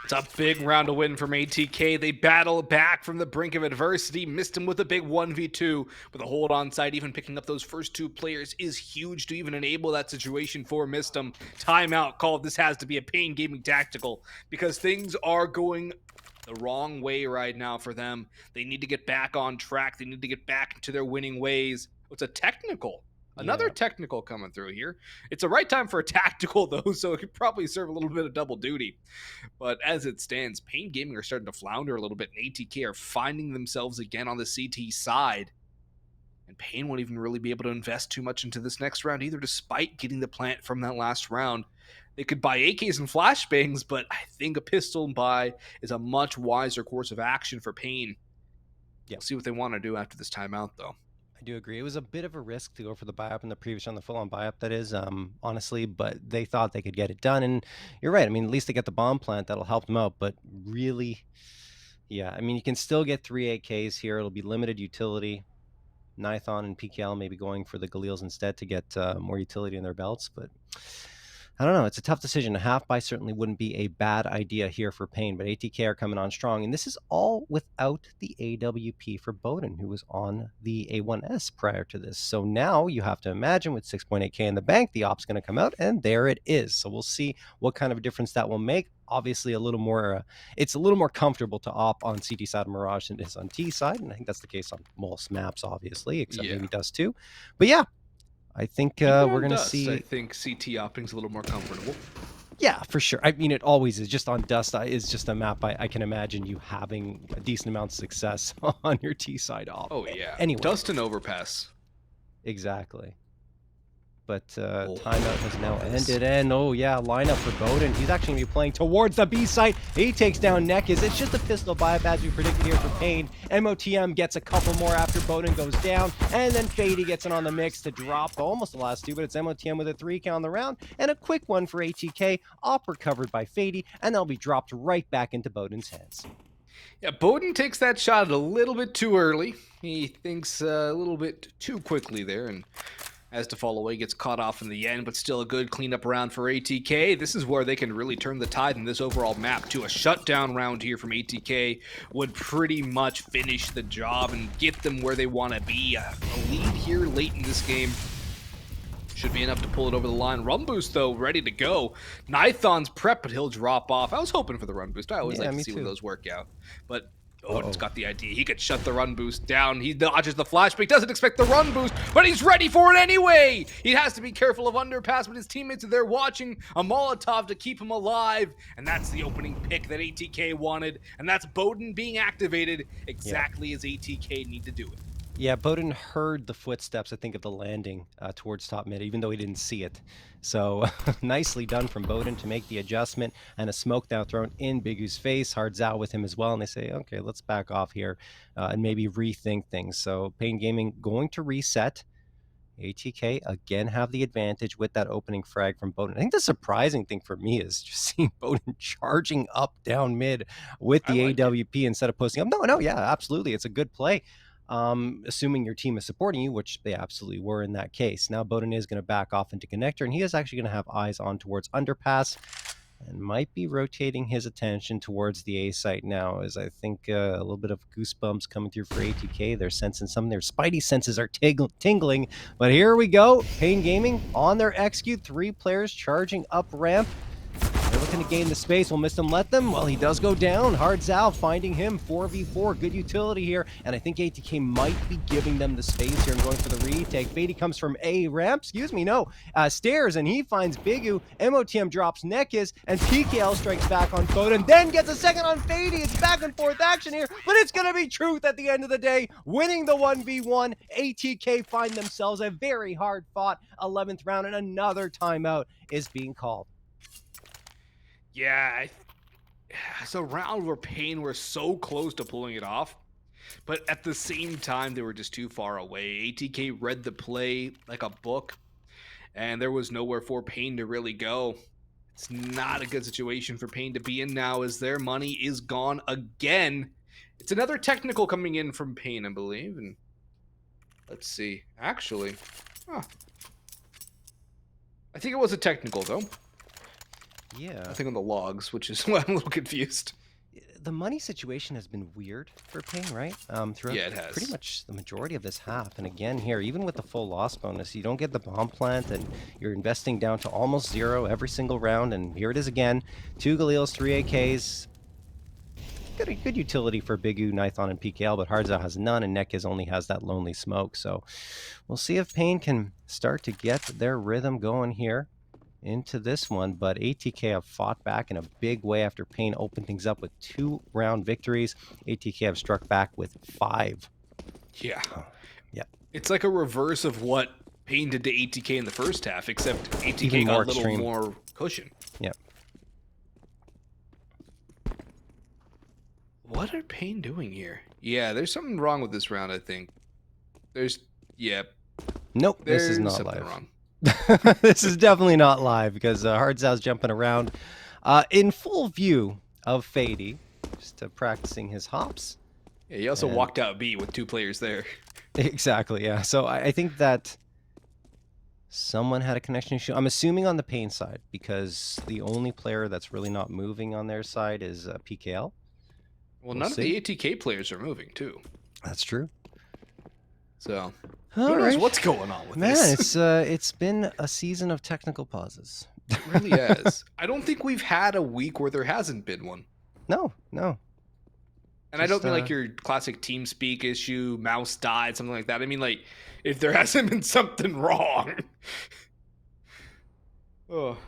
It's a big round to win from ATK. They battle back from the brink of adversity. Missed him with a big 1v2. With a hold on site, even picking up those first 2 players is huge to even enable that situation for Mistim. Timeout called. This has to be a Pain Gaming tactical, because things are going the wrong way right now for them. They need to get back on track. They need to get back into their winning ways. It's a technical. Another technical coming through here. It's a right time for a tactical, though, so it could probably serve a little bit of double duty. But as it stands, Pain Gaming are starting to flounder a little bit, and ATK are finding themselves again on the CT side. And Pain won't even really be able to invest too much into this next round either, despite getting the plant from that last round. They could buy AKs and flashbangs, but I think a pistol buy is a much wiser course of action for Pain. We'll see what they want to do after this timeout, though. I do agree. It was a bit of a risk to go for the buy-up in the previous round, the full-on buy-up, that is, honestly, but they thought they could get it done, and you're right. I mean, at least they get the bomb plant. That'll help them out, but really, yeah, I mean, you can still get 3 AKs here. It'll be limited utility. Nithon and PKL maybe going for the Galils instead to get more utility in their belts, but I don't know. It's a tough decision. A half buy certainly wouldn't be a bad idea here for Payne, but ATK are coming on strong. And this is all without the AWP for Bowden, who was on the A1S prior to this. So now you have to imagine with 6.8K in the bank, the op's going to come out, and there it is. So we'll see what kind of a difference that will make. Obviously, a little more, it's a little more comfortable to op on CT side of Mirage than it is on T side. And I think that's the case on most maps, obviously, except maybe Dust 2. But yeah. I think we're going to see... I think CT opping's a little more comfortable. Yeah, for sure. I mean, it always is. Just on Dust is just a map I can imagine you having a decent amount of success on your T side op. Oh, yeah. Anyway. Dust and Overpass. Exactly. But timeout has now ended, and oh yeah, lineup for Bowden. He's actually going to be playing towards the B site. He takes down Nekis. It's just a pistol buy-up as we predicted here for Payne. MOTM gets a couple more after Bowden goes down, and then Fady gets in on the mix to drop almost the last two, but it's MOTM with a 3 count on the round, and a quick one for ATK, op recovered by Fady, and they'll be dropped right back into Bowden's hands. Yeah, Bowden takes that shot a little bit too early. He thinks a little bit too quickly there, and as to fall away, gets caught off in the end, but still a good cleanup round for ATK. This is where they can really turn the tide in this overall map to a shutdown round here from ATK would pretty much finish the job and get them where they want to be. A lead here late in this game should be enough to pull it over the line. Run boost, though, ready to go. Nithon's prep, but he'll drop off. I was hoping for the run boost. I always like to see when those work out. But Odin's got the idea. He could shut the run boost down. He dodges the flash, but he doesn't expect the run boost, but he's ready for it anyway. He has to be careful of underpass, but his teammates are there watching a Molotov to keep him alive, and that's the opening pick that ATK wanted, and that's Bowden being activated exactly as ATK need to do it. Yeah, Bowden heard the footsteps, I think, of the landing towards top mid, even though he didn't see it. So nicely done from Bowden to make the adjustment, and a smoke now thrown in Bigu's face. Hard's out with him as well, and they say, okay, let's back off here and maybe rethink things. So Payne Gaming going to reset. ATK again have the advantage with that opening frag from Bowden. I think the surprising thing for me is just seeing Bowden charging up down mid with the AWP instead of posting up. No, yeah, absolutely. It's a good play. Assuming your team is supporting you, which they absolutely were in that case. Now Bowden is going to back off into connector, and he is actually going to have eyes on towards underpass and might be rotating his attention towards the A site now, as I think a little bit of goosebumps coming through for ATK. They're sensing something. Their spidey senses are tingling. But here we go. Payne Gaming on their execute. 3 players charging up ramp. They're looking to gain the space. Will Mistum let them? Well, he does go down. Hard Zal finding him. 4v4. Good utility here. And I think ATK might be giving them the space here and going for the retake. Fady comes from A ramp. Stairs, and he finds Bigu. MOTM drops Nekis, and PKL strikes back on Bowden. Then gets a second on Fady. It's back and forth action here, but it's going to be Truth at the end of the day. Winning the 1v1. ATK find themselves a very hard-fought 11th round, and another timeout is being called. Yeah, it's a round where Payne were so close to pulling it off, but at the same time, they were just too far away. ATK read the play like a book, and there was nowhere for Payne to really go. It's not a good situation for Payne to be in now, as their money is gone again. It's another technical coming in from Payne, I believe, and let's see. Actually, I think it was a technical, though. Yeah. I think on the logs, which is why I'm a little confused. The money situation has been weird for Payne, right? Throughout it has. Pretty much the majority of this half. And again here, even with the full loss bonus, you don't get the bomb plant, and you're investing down to almost 0 every single round. And here it is again. 2 Galils, 3 AKs. Good utility for Bigu, Nithon, and PKL, but Hardza has none, and Nekis only has that lonely smoke. So we'll see if Payne can start to get their rhythm going here into this one, but ATK have fought back in a big way after Payne opened things up with 2 round victories. ATK have struck back with 5. Yeah. Yeah. It's like a reverse of what Payne did to ATK in the first half, except ATK Even got more a little extreme. more cushion. Yeah. What are Payne doing here? Yeah, there's something wrong with this round, I think. Nope, this is not live. Wrong. This is definitely not live, because Hardzal's jumping around in full view of Fady, just practicing his hops. Yeah, he also walked out B with 2 players there. Exactly, yeah. So I think that Someone had a connection issue. I'm assuming on the pain side, because the only player that's really not moving on their side is PKL. Well, none of the ATK players are moving, too. That's true. So, All who knows right. what's going on with Man, this? it's been a season of technical pauses. It really has. I don't think we've had a week where there hasn't been one. No. And I don't mean like your classic TeamSpeak issue, mouse died, something like that. I mean like if there hasn't been something wrong. Oh.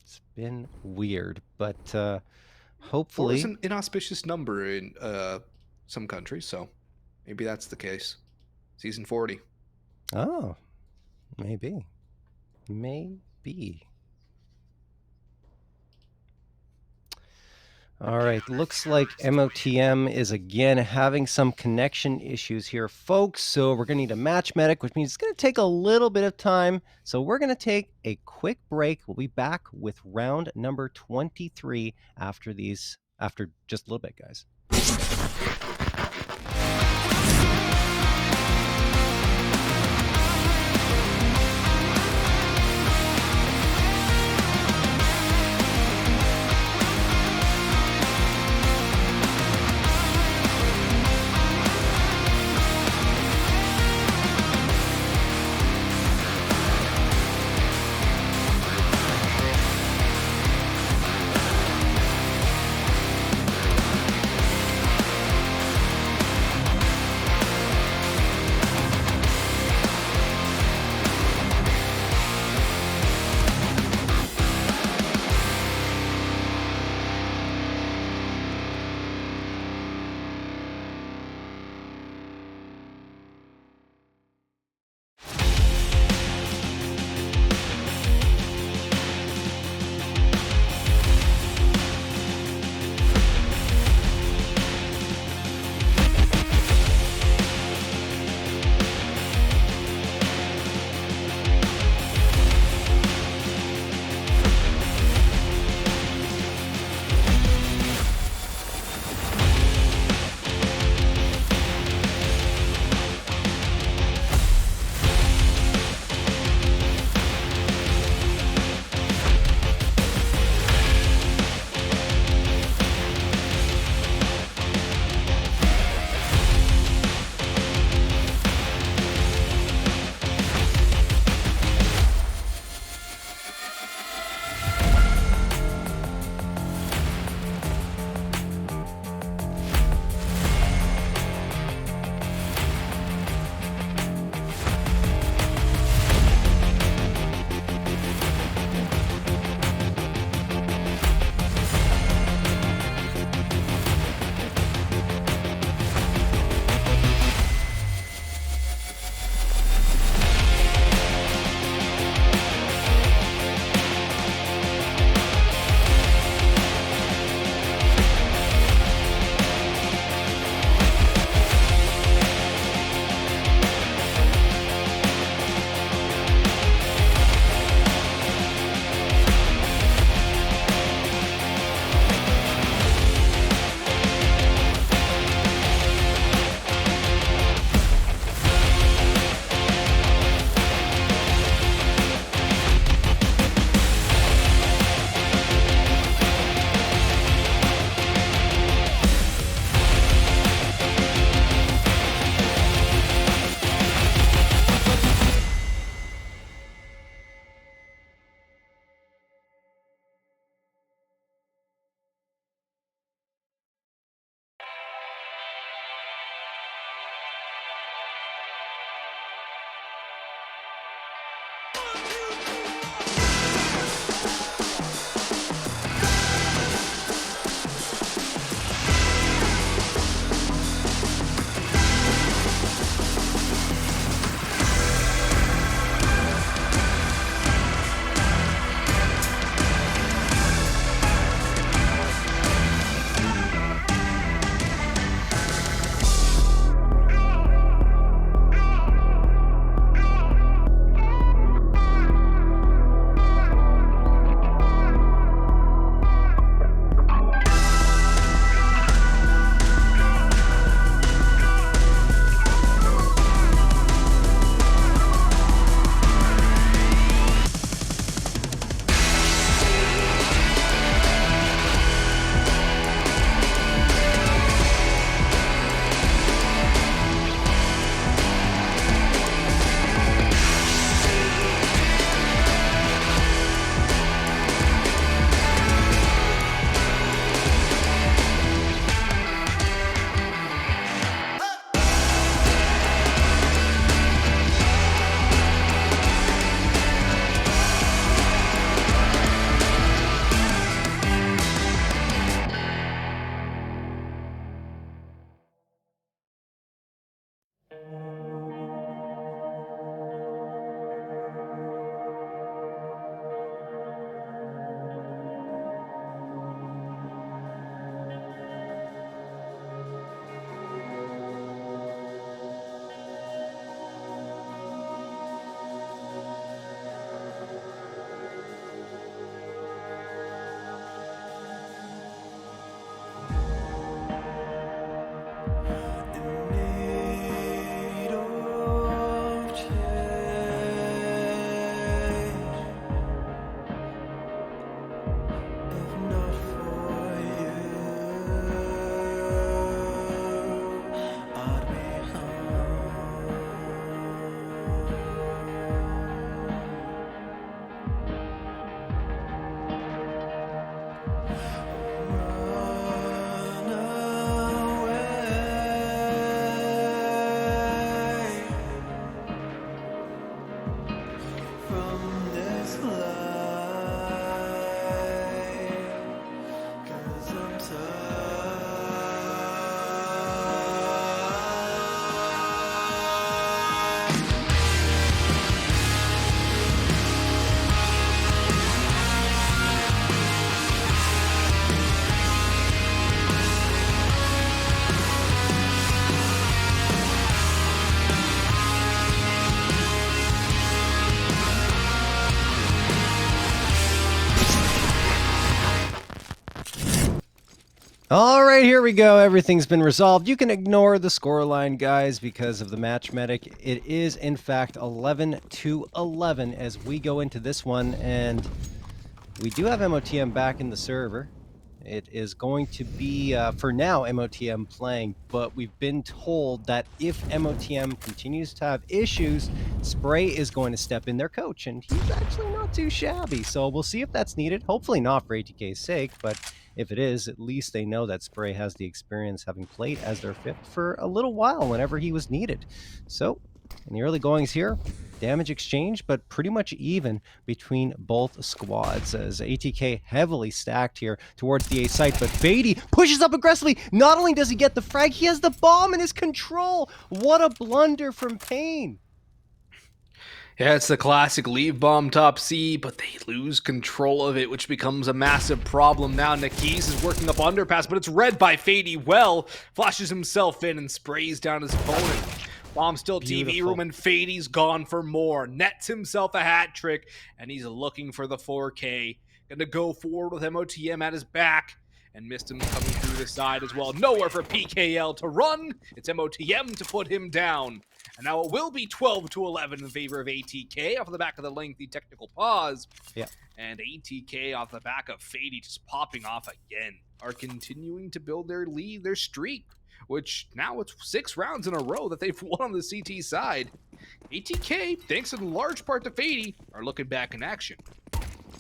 It's been weird, but Hopefully. hopefully. It's an inauspicious number in some countries, so maybe that's the case. Season 40. Oh, maybe. All right, looks like MOTM is again having some connection issues here, folks. So we're going to need a match medic, which means it's going to take a little bit of time. So we're going to take a quick break. We'll be back with round number 23 after just a little bit, guys. All right, here we go. Everything's been resolved. You can ignore the scoreline, guys, because of the match medic. It is, in fact, 11-11 as we go into this one, and we do have MOTM back in the server. It is going to be, for now, MOTM playing, but we've been told that if MOTM continues to have issues, Spray is going to step in, their coach, and he's actually not too shabby, so we'll see if that's needed. Hopefully not for ATK's sake, but if it is, at least they know that Spray has the experience having played as their fifth for a little while whenever he was needed. So, in the early goings here, damage exchange, but pretty much even between both squads as ATK heavily stacked here towards the A site, but Fady pushes up aggressively. Not only does he get the frag, he has the bomb in his control. What a blunder from Pain. Yeah, it's the classic leave bomb top C, but they lose control of it, which becomes a massive problem now. Nakis is working up underpass, but it's read by Fady well. Flashes himself in and sprays down his opponent. Bomb still TV room, and Fady's gone for more. Nets himself a hat trick, and he's looking for the 4K. Gonna go forward with MOTM at his back, and missed him coming through the side as well. Nowhere for PKL to run. It's MOTM to put him down. And now it will be 12-11 in favor of ATK off the back of the lengthy technical pause. Yeah. And ATK off the back of Fady just popping off again are continuing to build their lead, their streak, which now it's 6 rounds in a row that they've won on the CT side. ATK, thanks in large part to Fady, are looking back in action.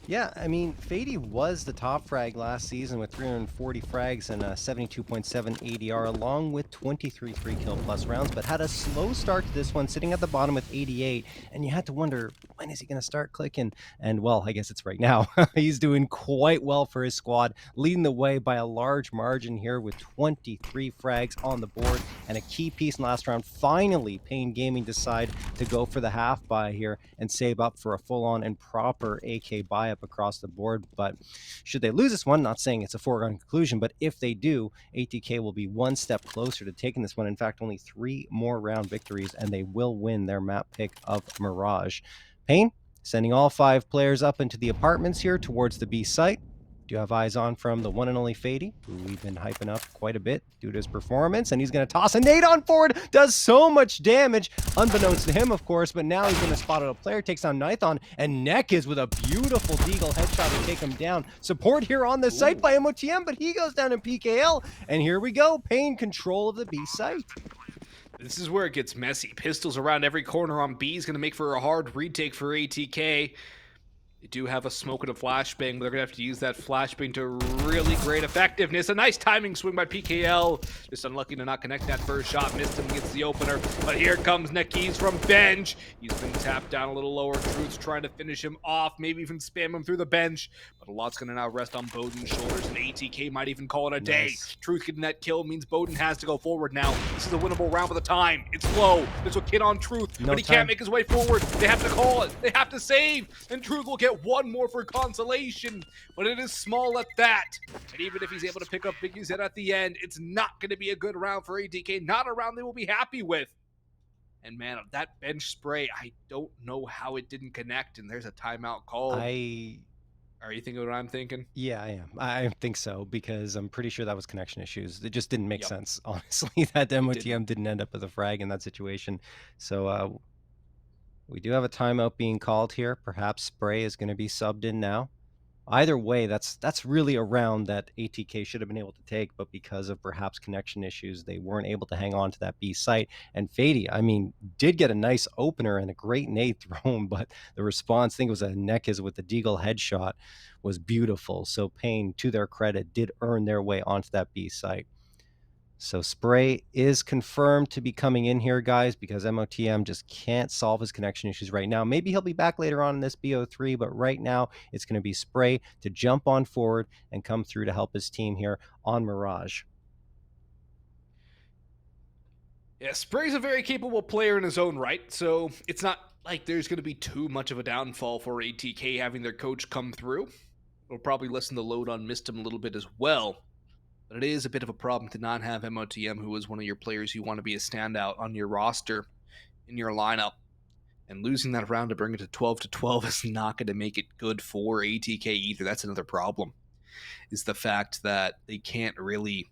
Yeah, I mean, Fady was the top frag last season with 340 frags and a 72.7 ADR, along with 23 3-kill plus rounds, but had a slow start to this one, sitting at the bottom with 88, and you had to wonder, when is he going to start clicking? And, well, I guess it's right now. He's doing quite well for his squad, leading the way by a large margin here with 23 frags on the board, and a key piece in last round. Finally, Pain Gaming decide to go for the half buy here and save up for a full-on and proper AK buy up across the board. But should they lose this one, not saying it's a foregone conclusion, but if they do, ATK will be one step closer to taking this one. In fact, only 3 more round victories and they will win their map pick of Mirage. Pain sending all 5 players up into the apartments here towards the B site. Do have eyes on from the one and only Fady, who we've been hyping up quite a bit due to his performance, and he's going to toss a nade on forward, does so much damage, unbeknownst to him, of course, but now he's going to spot out a player, takes down Nithon, and Neck is with a beautiful deagle headshot to take him down. Support here on the site by MOTM, but he goes down in PKL, and here we go, Pain control of the B site. This is where it gets messy. Pistols around every corner on B is going to make for a hard retake for ATK. They do have a smoke and a flashbang, but they're going to have to use that flashbang to really great effectiveness. A nice timing swing by PKL. Just unlucky to not connect that first shot. Missed him, gets the opener. But here comes Nekis from bench. He's been tapped down a little lower. Truth's trying to finish him off, maybe even spam him through the bench. But a lot's going to now rest on Bowden's shoulders, and ATK might even call it a day. Nice. Truth getting that kill means Bowden has to go forward now. This is a winnable round with the time. It's low. There's a kid on Truth, but he can't make his way forward. They have to call it. They have to save. And Truth will get one more for consolation, but it is small at that. And even if he's able to pick up Biggie's head at the end, it's not going to be a good round for ATK. Not a round they will be happy with. And man, that bench spray, I don't know how it didn't connect, and there's a timeout call. Are you thinking what I'm thinking? Yeah, I am. I think so, because I'm pretty sure that was connection issues. It just didn't make sense, honestly, that MOTM didn't end up with a frag in that situation. So we do have a timeout being called here. Perhaps Spray is going to be subbed in now. Either way, that's really a round that ATK should have been able to take, but because of perhaps connection issues, they weren't able to hang on to that B site. And Fady, I mean, did get a nice opener and a great nade thrown, but the response, I think it was a Nekis with the Deagle headshot, was beautiful. So Pain, to their credit, did earn their way onto that B site. So Spray is confirmed to be coming in here, guys, because MOTM just can't solve his connection issues right now. Maybe he'll be back later on in this BO3, but right now it's going to be Spray to jump on forward and come through to help his team here on Mirage. Yeah, Spray's a very capable player in his own right, so it's not like there's going to be too much of a downfall for ATK having their coach come through. We'll probably lessen the load on Mistim a little bit as well. But it is a bit of a problem to not have MOTM, who is one of your players you want to be a standout on your roster, in your lineup. And losing that round to bring it to 12-12 is not going to make it good for ATK either. That's another problem, is the fact that they can't really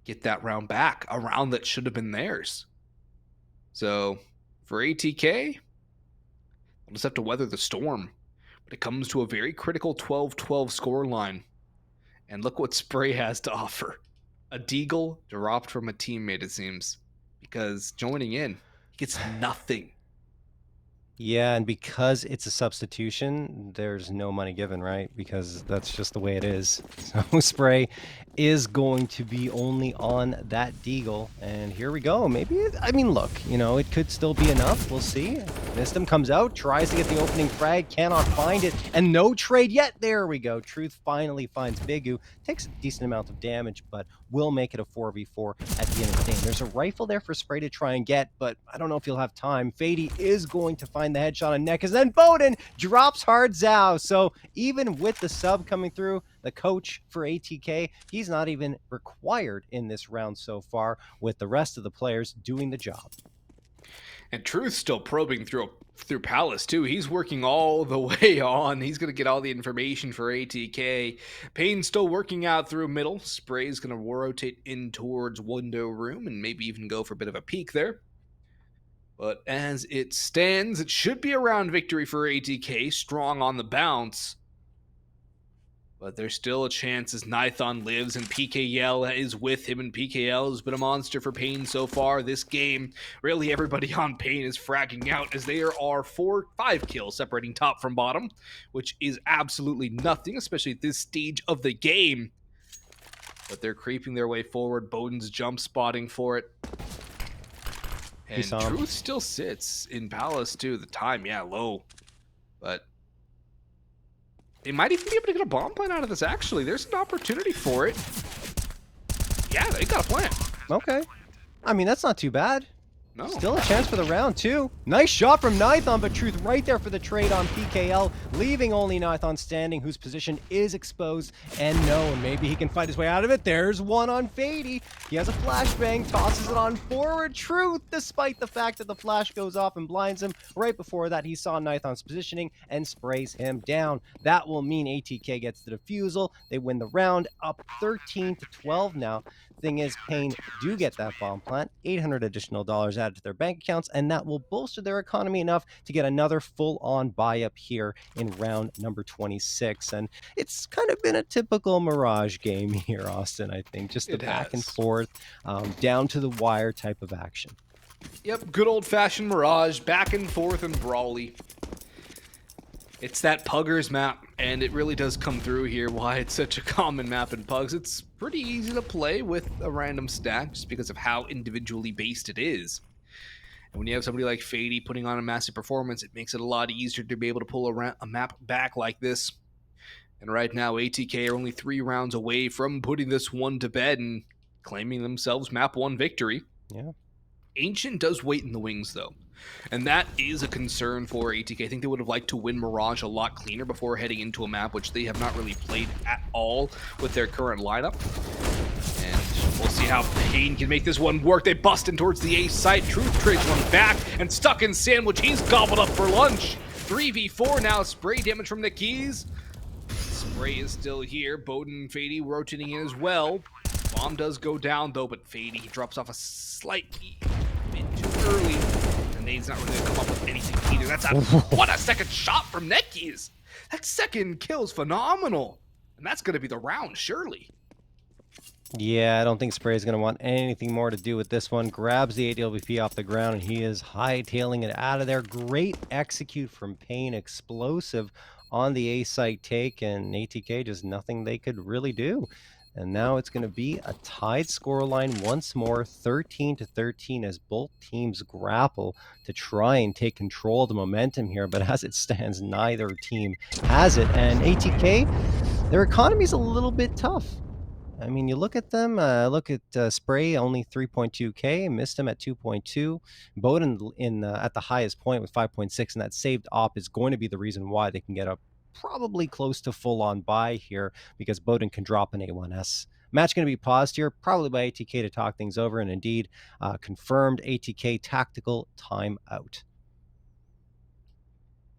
get that round back, a round that should have been theirs. So for ATK, we'll just have to weather the storm. But it comes to a very critical 12-12 scoreline. And look what Spray has to offer. A Deagle dropped from a teammate, it seems. Because joining in, he gets nothing. Yeah, and because it's a substitution, there's no money given, right? Because that's just the way it is. So Spray is going to be only on that Deagle. And here we go. Maybe, I mean, look, you know, it could still be enough. We'll see. Mistim comes out, tries to get the opening frag, cannot find it, and no trade yet. There we go. Truth finally finds Bigu. Takes a decent amount of damage, but will make it a 4v4 at the end of the game. There's a rifle there for Spray to try and get, but I don't know if he'll have time. Fady is going to find the headshot on Nekis, and then Bowden drops hard Zhao. So even with the sub coming through, the coach for ATK, he's not even required in this round so far, with the rest of the players doing the job. And Truth still probing through Palace too. He's working all the way on. He's going to get all the information for ATK. Payne's still working out through middle. Spray's going to rotate in towards window room and maybe even go for a bit of a peek there. But as it stands, it should be a round victory for ATK. Strong on the bounce. But there's still a chance as Nithon lives and PKL is with him, and PKL has been a monster for Pain so far this game. Really, everybody on Pain is fragging out as there are 5 kills separating top from bottom, which is absolutely nothing, especially at this stage of the game. But they're creeping their way forward. Bowden's jump spotting for it. And Truth still sits in Palace too. The time, yeah, low. But they might even be able to get a bomb plant out of this, actually. There's an opportunity for it. Yeah, they got a plant. Okay. I mean, that's not too bad. No. Still a chance for the round, too. Nice shot from Nithon, but Truth right there for the trade on PKL, leaving only Nithon standing, whose position is exposed and known. Maybe he can fight his way out of it. There's one on Fady. He has a flashbang, tosses it on forward. Truth, despite the fact that the flash goes off and blinds him. Right before that, he saw Nithon's positioning and sprays him down. That will mean ATK gets the defusal. They win the round, up 13-12 now. Thing is, Pain do get that bomb plant, $800 additional added to their bank accounts, and that will bolster their economy enough to get another full-on buy-up here in round number 26. And it's kind of been a typical Mirage game here, Austin, I think. Just the back and forth, down to the wire type of action. Yep, good old-fashioned Mirage, back and forth and brawly. It's that Puggers map, and it really does come through here why it's such a common map in Pugs. It's pretty easy to play with a random stack just because of how individually based it is. And when you have somebody like Fady putting on a massive performance, it makes it a lot easier to be able to pull a map back like this. And right now, ATK are only 3 rounds away from putting this one to bed and claiming themselves map 1 victory. Yeah. Ancient does wait in the wings, though. And that is a concern for ATK. I think they would have liked to win Mirage a lot cleaner before heading into a map, which they have not really played at all with their current lineup. And we'll see how Pain can make this one work. They bust in towards the A site. Truth trades one back and stuck in Sandwich. He's gobbled up for lunch. 3v4 now. Spray damage from the keys. Spray is still here. Bowden and Fady rotating in as well. Bomb does go down, though, but Fady drops off a slightly bit too early. And nade's not really going to come up with anything either. That's what a second shot from Netkeys. That second kill is phenomenal. And that's going to be the round, surely. Yeah, I don't think Spray is going to want anything more to do with this one. Grabs the ADLVP off the ground, and he is hightailing it out of there. Great execute from Pain. Explosive on the A site take, and ATK just nothing they could really do. And now it's going to be a tied scoreline once more, 13-13, as both teams grapple to try and take control of the momentum here. But as it stands, neither team has it. And ATK, their economy is a little bit tough. I mean, you look at them, look at Spray, only 3.2K, missed him at 2.2. Bowden at the highest point with 5.6, and that saved op is going to be the reason why they can get up probably close to full-on buy here, because Bowden can drop an A1S. Match going to be paused here, probably by ATK to talk things over, and indeed confirmed ATK tactical timeout.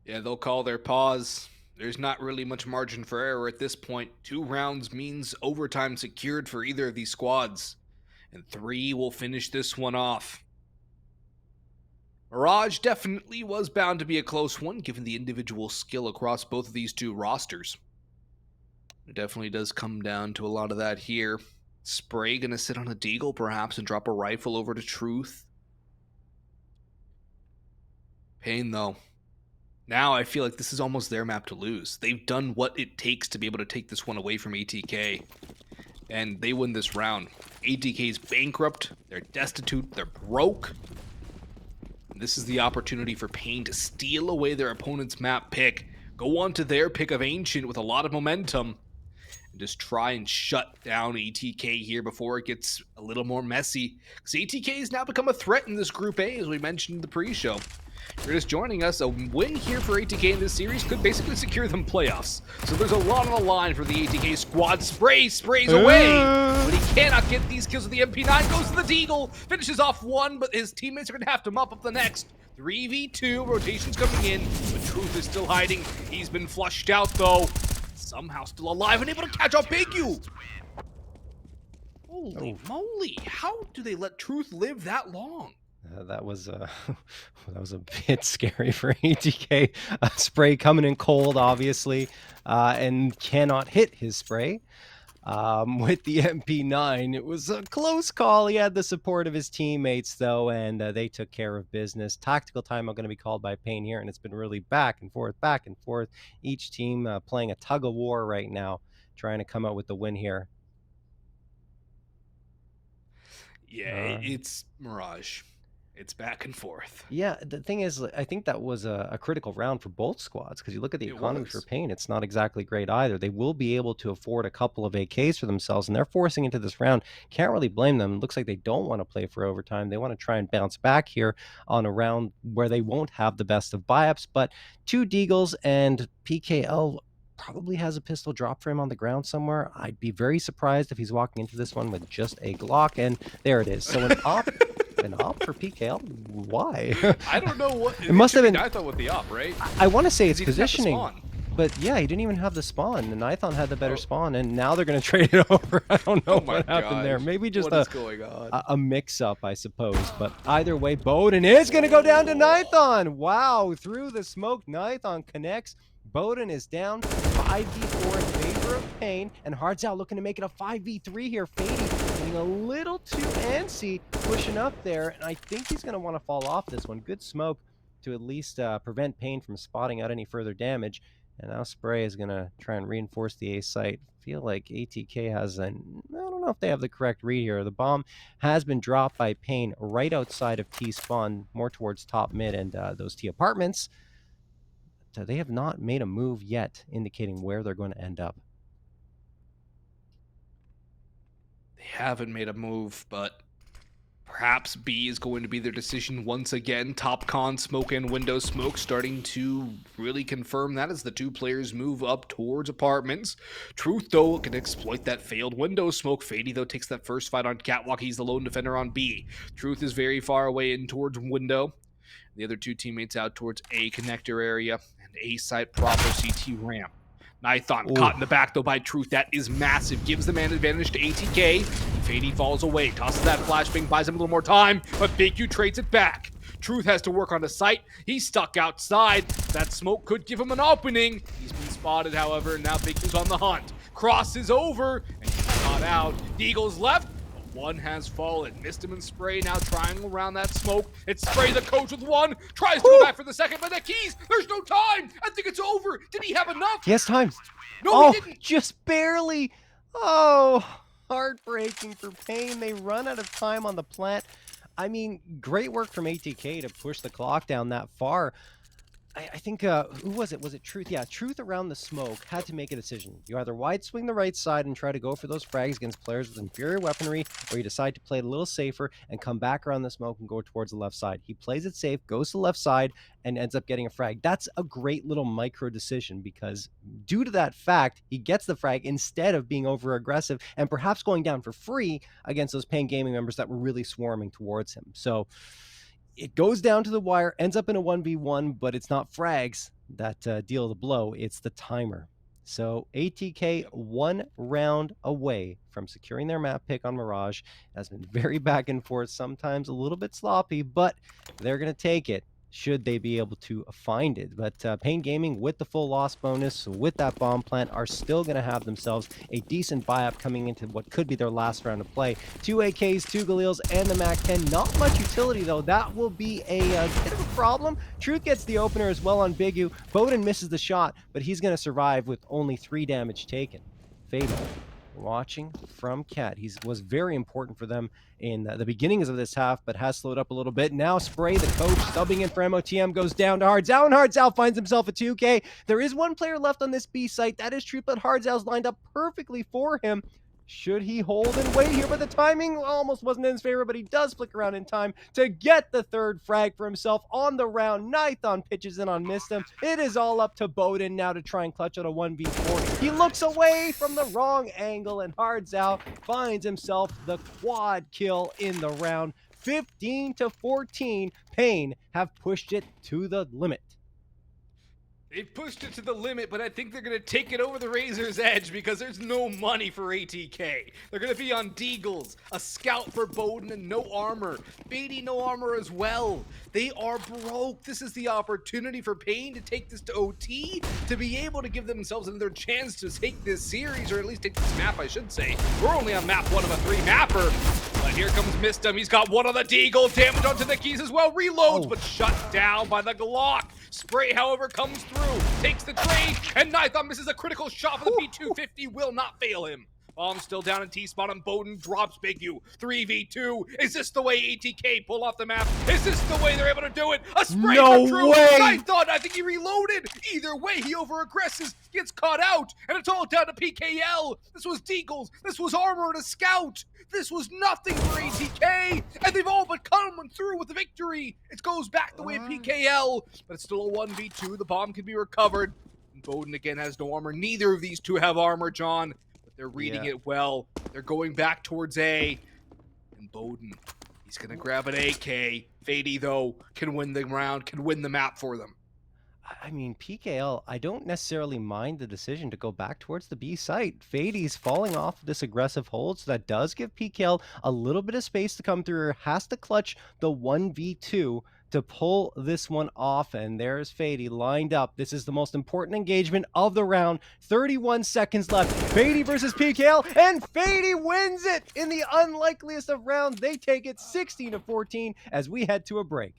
Yeah, they'll call their pause. There's not really much margin for error at this point. 2 rounds means overtime secured for either of these squads. And 3 will finish this one off. Mirage definitely was bound to be a close one, given the individual skill across both of these 2 rosters. It definitely does come down to a lot of that here. Spray gonna sit on a deagle perhaps and drop a rifle over to Truth. Pain though. Now I feel like this is almost their map to lose. They've done what it takes to be able to take this one away from ATK. And they win this round. ATK's bankrupt, they're destitute, they're broke. And this is the opportunity for Pain to steal away their opponent's map pick, go on to their pick of Ancient with a lot of momentum, and just try and shut down ATK here before it gets a little more messy. Because ATK has now become a threat in this Group A, as we mentioned in the pre-show. If you're just joining us, a win here for ATK in this series could basically secure them playoffs. So there's a lot on the line for the ATK squad. Sprays away, but he cannot get these kills with the MP9. Goes to the Deagle, finishes off one, but his teammates are going to have to mop up the next. 3v2, rotations coming in, but Truth is still hiding. He's been flushed out, though. Somehow still alive and able to catch up Big U. Holy moly, how do they let Truth live that long? That was a bit scary for ATK. Spray coming in cold, obviously, and cannot hit his Spray. With the MP9, it was a close call. He had the support of his teammates, though, and they took care of business. Tactical time are going to be called by Pain here, and it's been really back and forth. Each team playing a tug of war right now, trying to come out with the win here. Yeah, it's Mirage. It's back and forth. Yeah, the thing is, I think that was a critical round for both squads, because you look at the economy for Pain, it's not exactly great either. They will be able to afford a couple of AKs for themselves, and they're forcing into this round. Can't really blame them. It looks like they don't want to play for overtime. They want to try and bounce back here on a round where they won't have the best of buy-ups, but 2 Deagles and PKL probably has a pistol drop for him on the ground somewhere. I'd be very surprised if he's walking into this one with just a Glock, and there it is. So an op for PKL? Why? I don't know what it must have been. I thought with the op, right? I want to say it's positioning, but yeah, he didn't even have the spawn, and Nithon had the better spawn, and now they're going to trade it over. I don't know what happened there. Maybe just a mix-up, I suppose. But either way, Bowden is going to go down to Nithon. Wow, through the smoke, Nithon connects. Bowden is down 5v4 in favor of Pain, and Hardzal looking to make it a 5v3 here. Fady getting a little too antsy, pushing up there, and I think he's going to want to fall off this one. Good smoke to at least prevent Pain from spotting out any further damage. And now Spray is going to try and reinforce the A site. Feel like ATK has I don't know if they have the correct read here. The bomb has been dropped by Pain right outside of T spawn, more towards top mid and those T apartments. They have not made a move yet, indicating where they're going to end up. They haven't made a move, but perhaps B is going to be their decision once again. Top con smoke and window smoke starting to really confirm that as the two players move up towards apartments. Truth, though, can exploit that failed window smoke. Fady, though, takes that first fight on Catwalk. He's the lone defender on B. Truth is very far away in towards window. The other two teammates out towards A connector area and A site proper CT ramp. Nython caught in the back, though, by Truth. That is massive. Gives the man advantage to ATK. Fady falls away. Tosses that flashbang, buys him a little more time, but Big Q trades it back. Truth has to work on the site. He's stuck outside. That smoke could give him an opening. He's been spotted, however, and now Big Q's on the hunt. Crosses over, and he's caught out. The Eagles left. One has fallen. Missed him in Spray, now trying around that smoke. It's Spray the coach with one. Tries to go back for the second, but the keys. There's no time. I think it's over. Did he have enough? He has time. No, he didn't. Just barely. Oh, heartbreaking for Pain. They run out of time on the plant. I mean, great work from ATK to push the clock down that far. I think, who was it? Was it Truth? Yeah, Truth around the smoke had to make a decision. You either wide swing the right side and try to go for those frags against players with inferior weaponry, or you decide to play it a little safer and come back around the smoke and go towards the left side. He plays it safe, goes to the left side, and ends up getting a frag. That's a great little micro decision because due to that fact, he gets the frag instead of being over aggressive and perhaps going down for free against those Pain Gaming members that were really swarming towards him. So it goes down to the wire, ends up in a 1v1, but it's not frags that deal the blow. It's the timer. So ATK 1 round away from securing their map pick on Mirage. It has been very back and forth, sometimes a little bit sloppy, but they're going to take it should they be able to find it. But Pain Gaming, with the full loss bonus, with that bomb plant, are still going to have themselves a decent buy-up coming into what could be their last round of play. 2 AKs, 2 Galils, and the MAC-10. Not much utility, though. That will be a bit of a problem. Truth gets the opener as well on Bigu. Bowden misses the shot, but he's going to survive with only 3 damage taken. Fatal. Watching from Cat. He was very important for them in the beginnings of this half, but has slowed up a little bit. Now Spray, the coach, subbing in for MOTM, goes down to Hardzal, and Hardzal finds himself a 2K. There is one player left on this B site. That is Truth, but Hardzal's lined up perfectly for him. Should he hold and wait here? But the timing almost wasn't in his favor, but he does flick around in time to get the 3rd frag for himself on the round. Nython pitches in on missed him. It is all up to Bowden now to try and clutch out a 1v4. He looks away from the wrong angle, and Hardzal finds himself the quad kill in the round. 15-14, Pain have pushed it to the limit. They've pushed it to the limit, but I think they're going to take it over the razor's edge because there's no money for ATK. They're going to be on Deagles, a scout for Bowden, and no armor. Beatty, no armor as well. They are broke. This is the opportunity for Pain to take this to OT, to be able to give themselves another chance to take this series, or at least take this map, I should say. We're only on map 1 of a 3 mapper. But here comes Mistum. He's got one on the Deagle. Damage onto the keys as well. Reloads, but shut down by the Glock. Spray, however, comes through. Takes the trade, and Nython misses a critical shot for the P250. Will not fail him. Bomb still down in T-spot, and Bowden drops Big U. 3v2. Is this the way ATK pull off the map? Is this the way they're able to do it? A spray No for True. way! I think he reloaded. Either way, he over-aggresses, gets caught out, and it's all down to PKL. This was Deagles. This was armor and a scout. This was nothing for ATK, and they've all but come through with the victory. It goes back the way of PKL, but it's still a 1v2. The bomb can be recovered. And Bowden again has no armor. Neither of these two have armor, John. They're reading it well. They're going back towards A. And Bowden, he's going to grab an AK. Fady, though, can win the round, can win the map for them. I mean, PKL, I don't necessarily mind the decision to go back towards the B site. Fady's falling off this aggressive hold, so that does give PKL a little bit of space to come through. Has to clutch the 1v2 to pull this one off, and there's Fady lined up. This is the most important engagement of the round. 31 seconds left. Fady versus PKL, and Fady wins it in the unlikeliest of rounds. They take it 16-14 as we head to a break.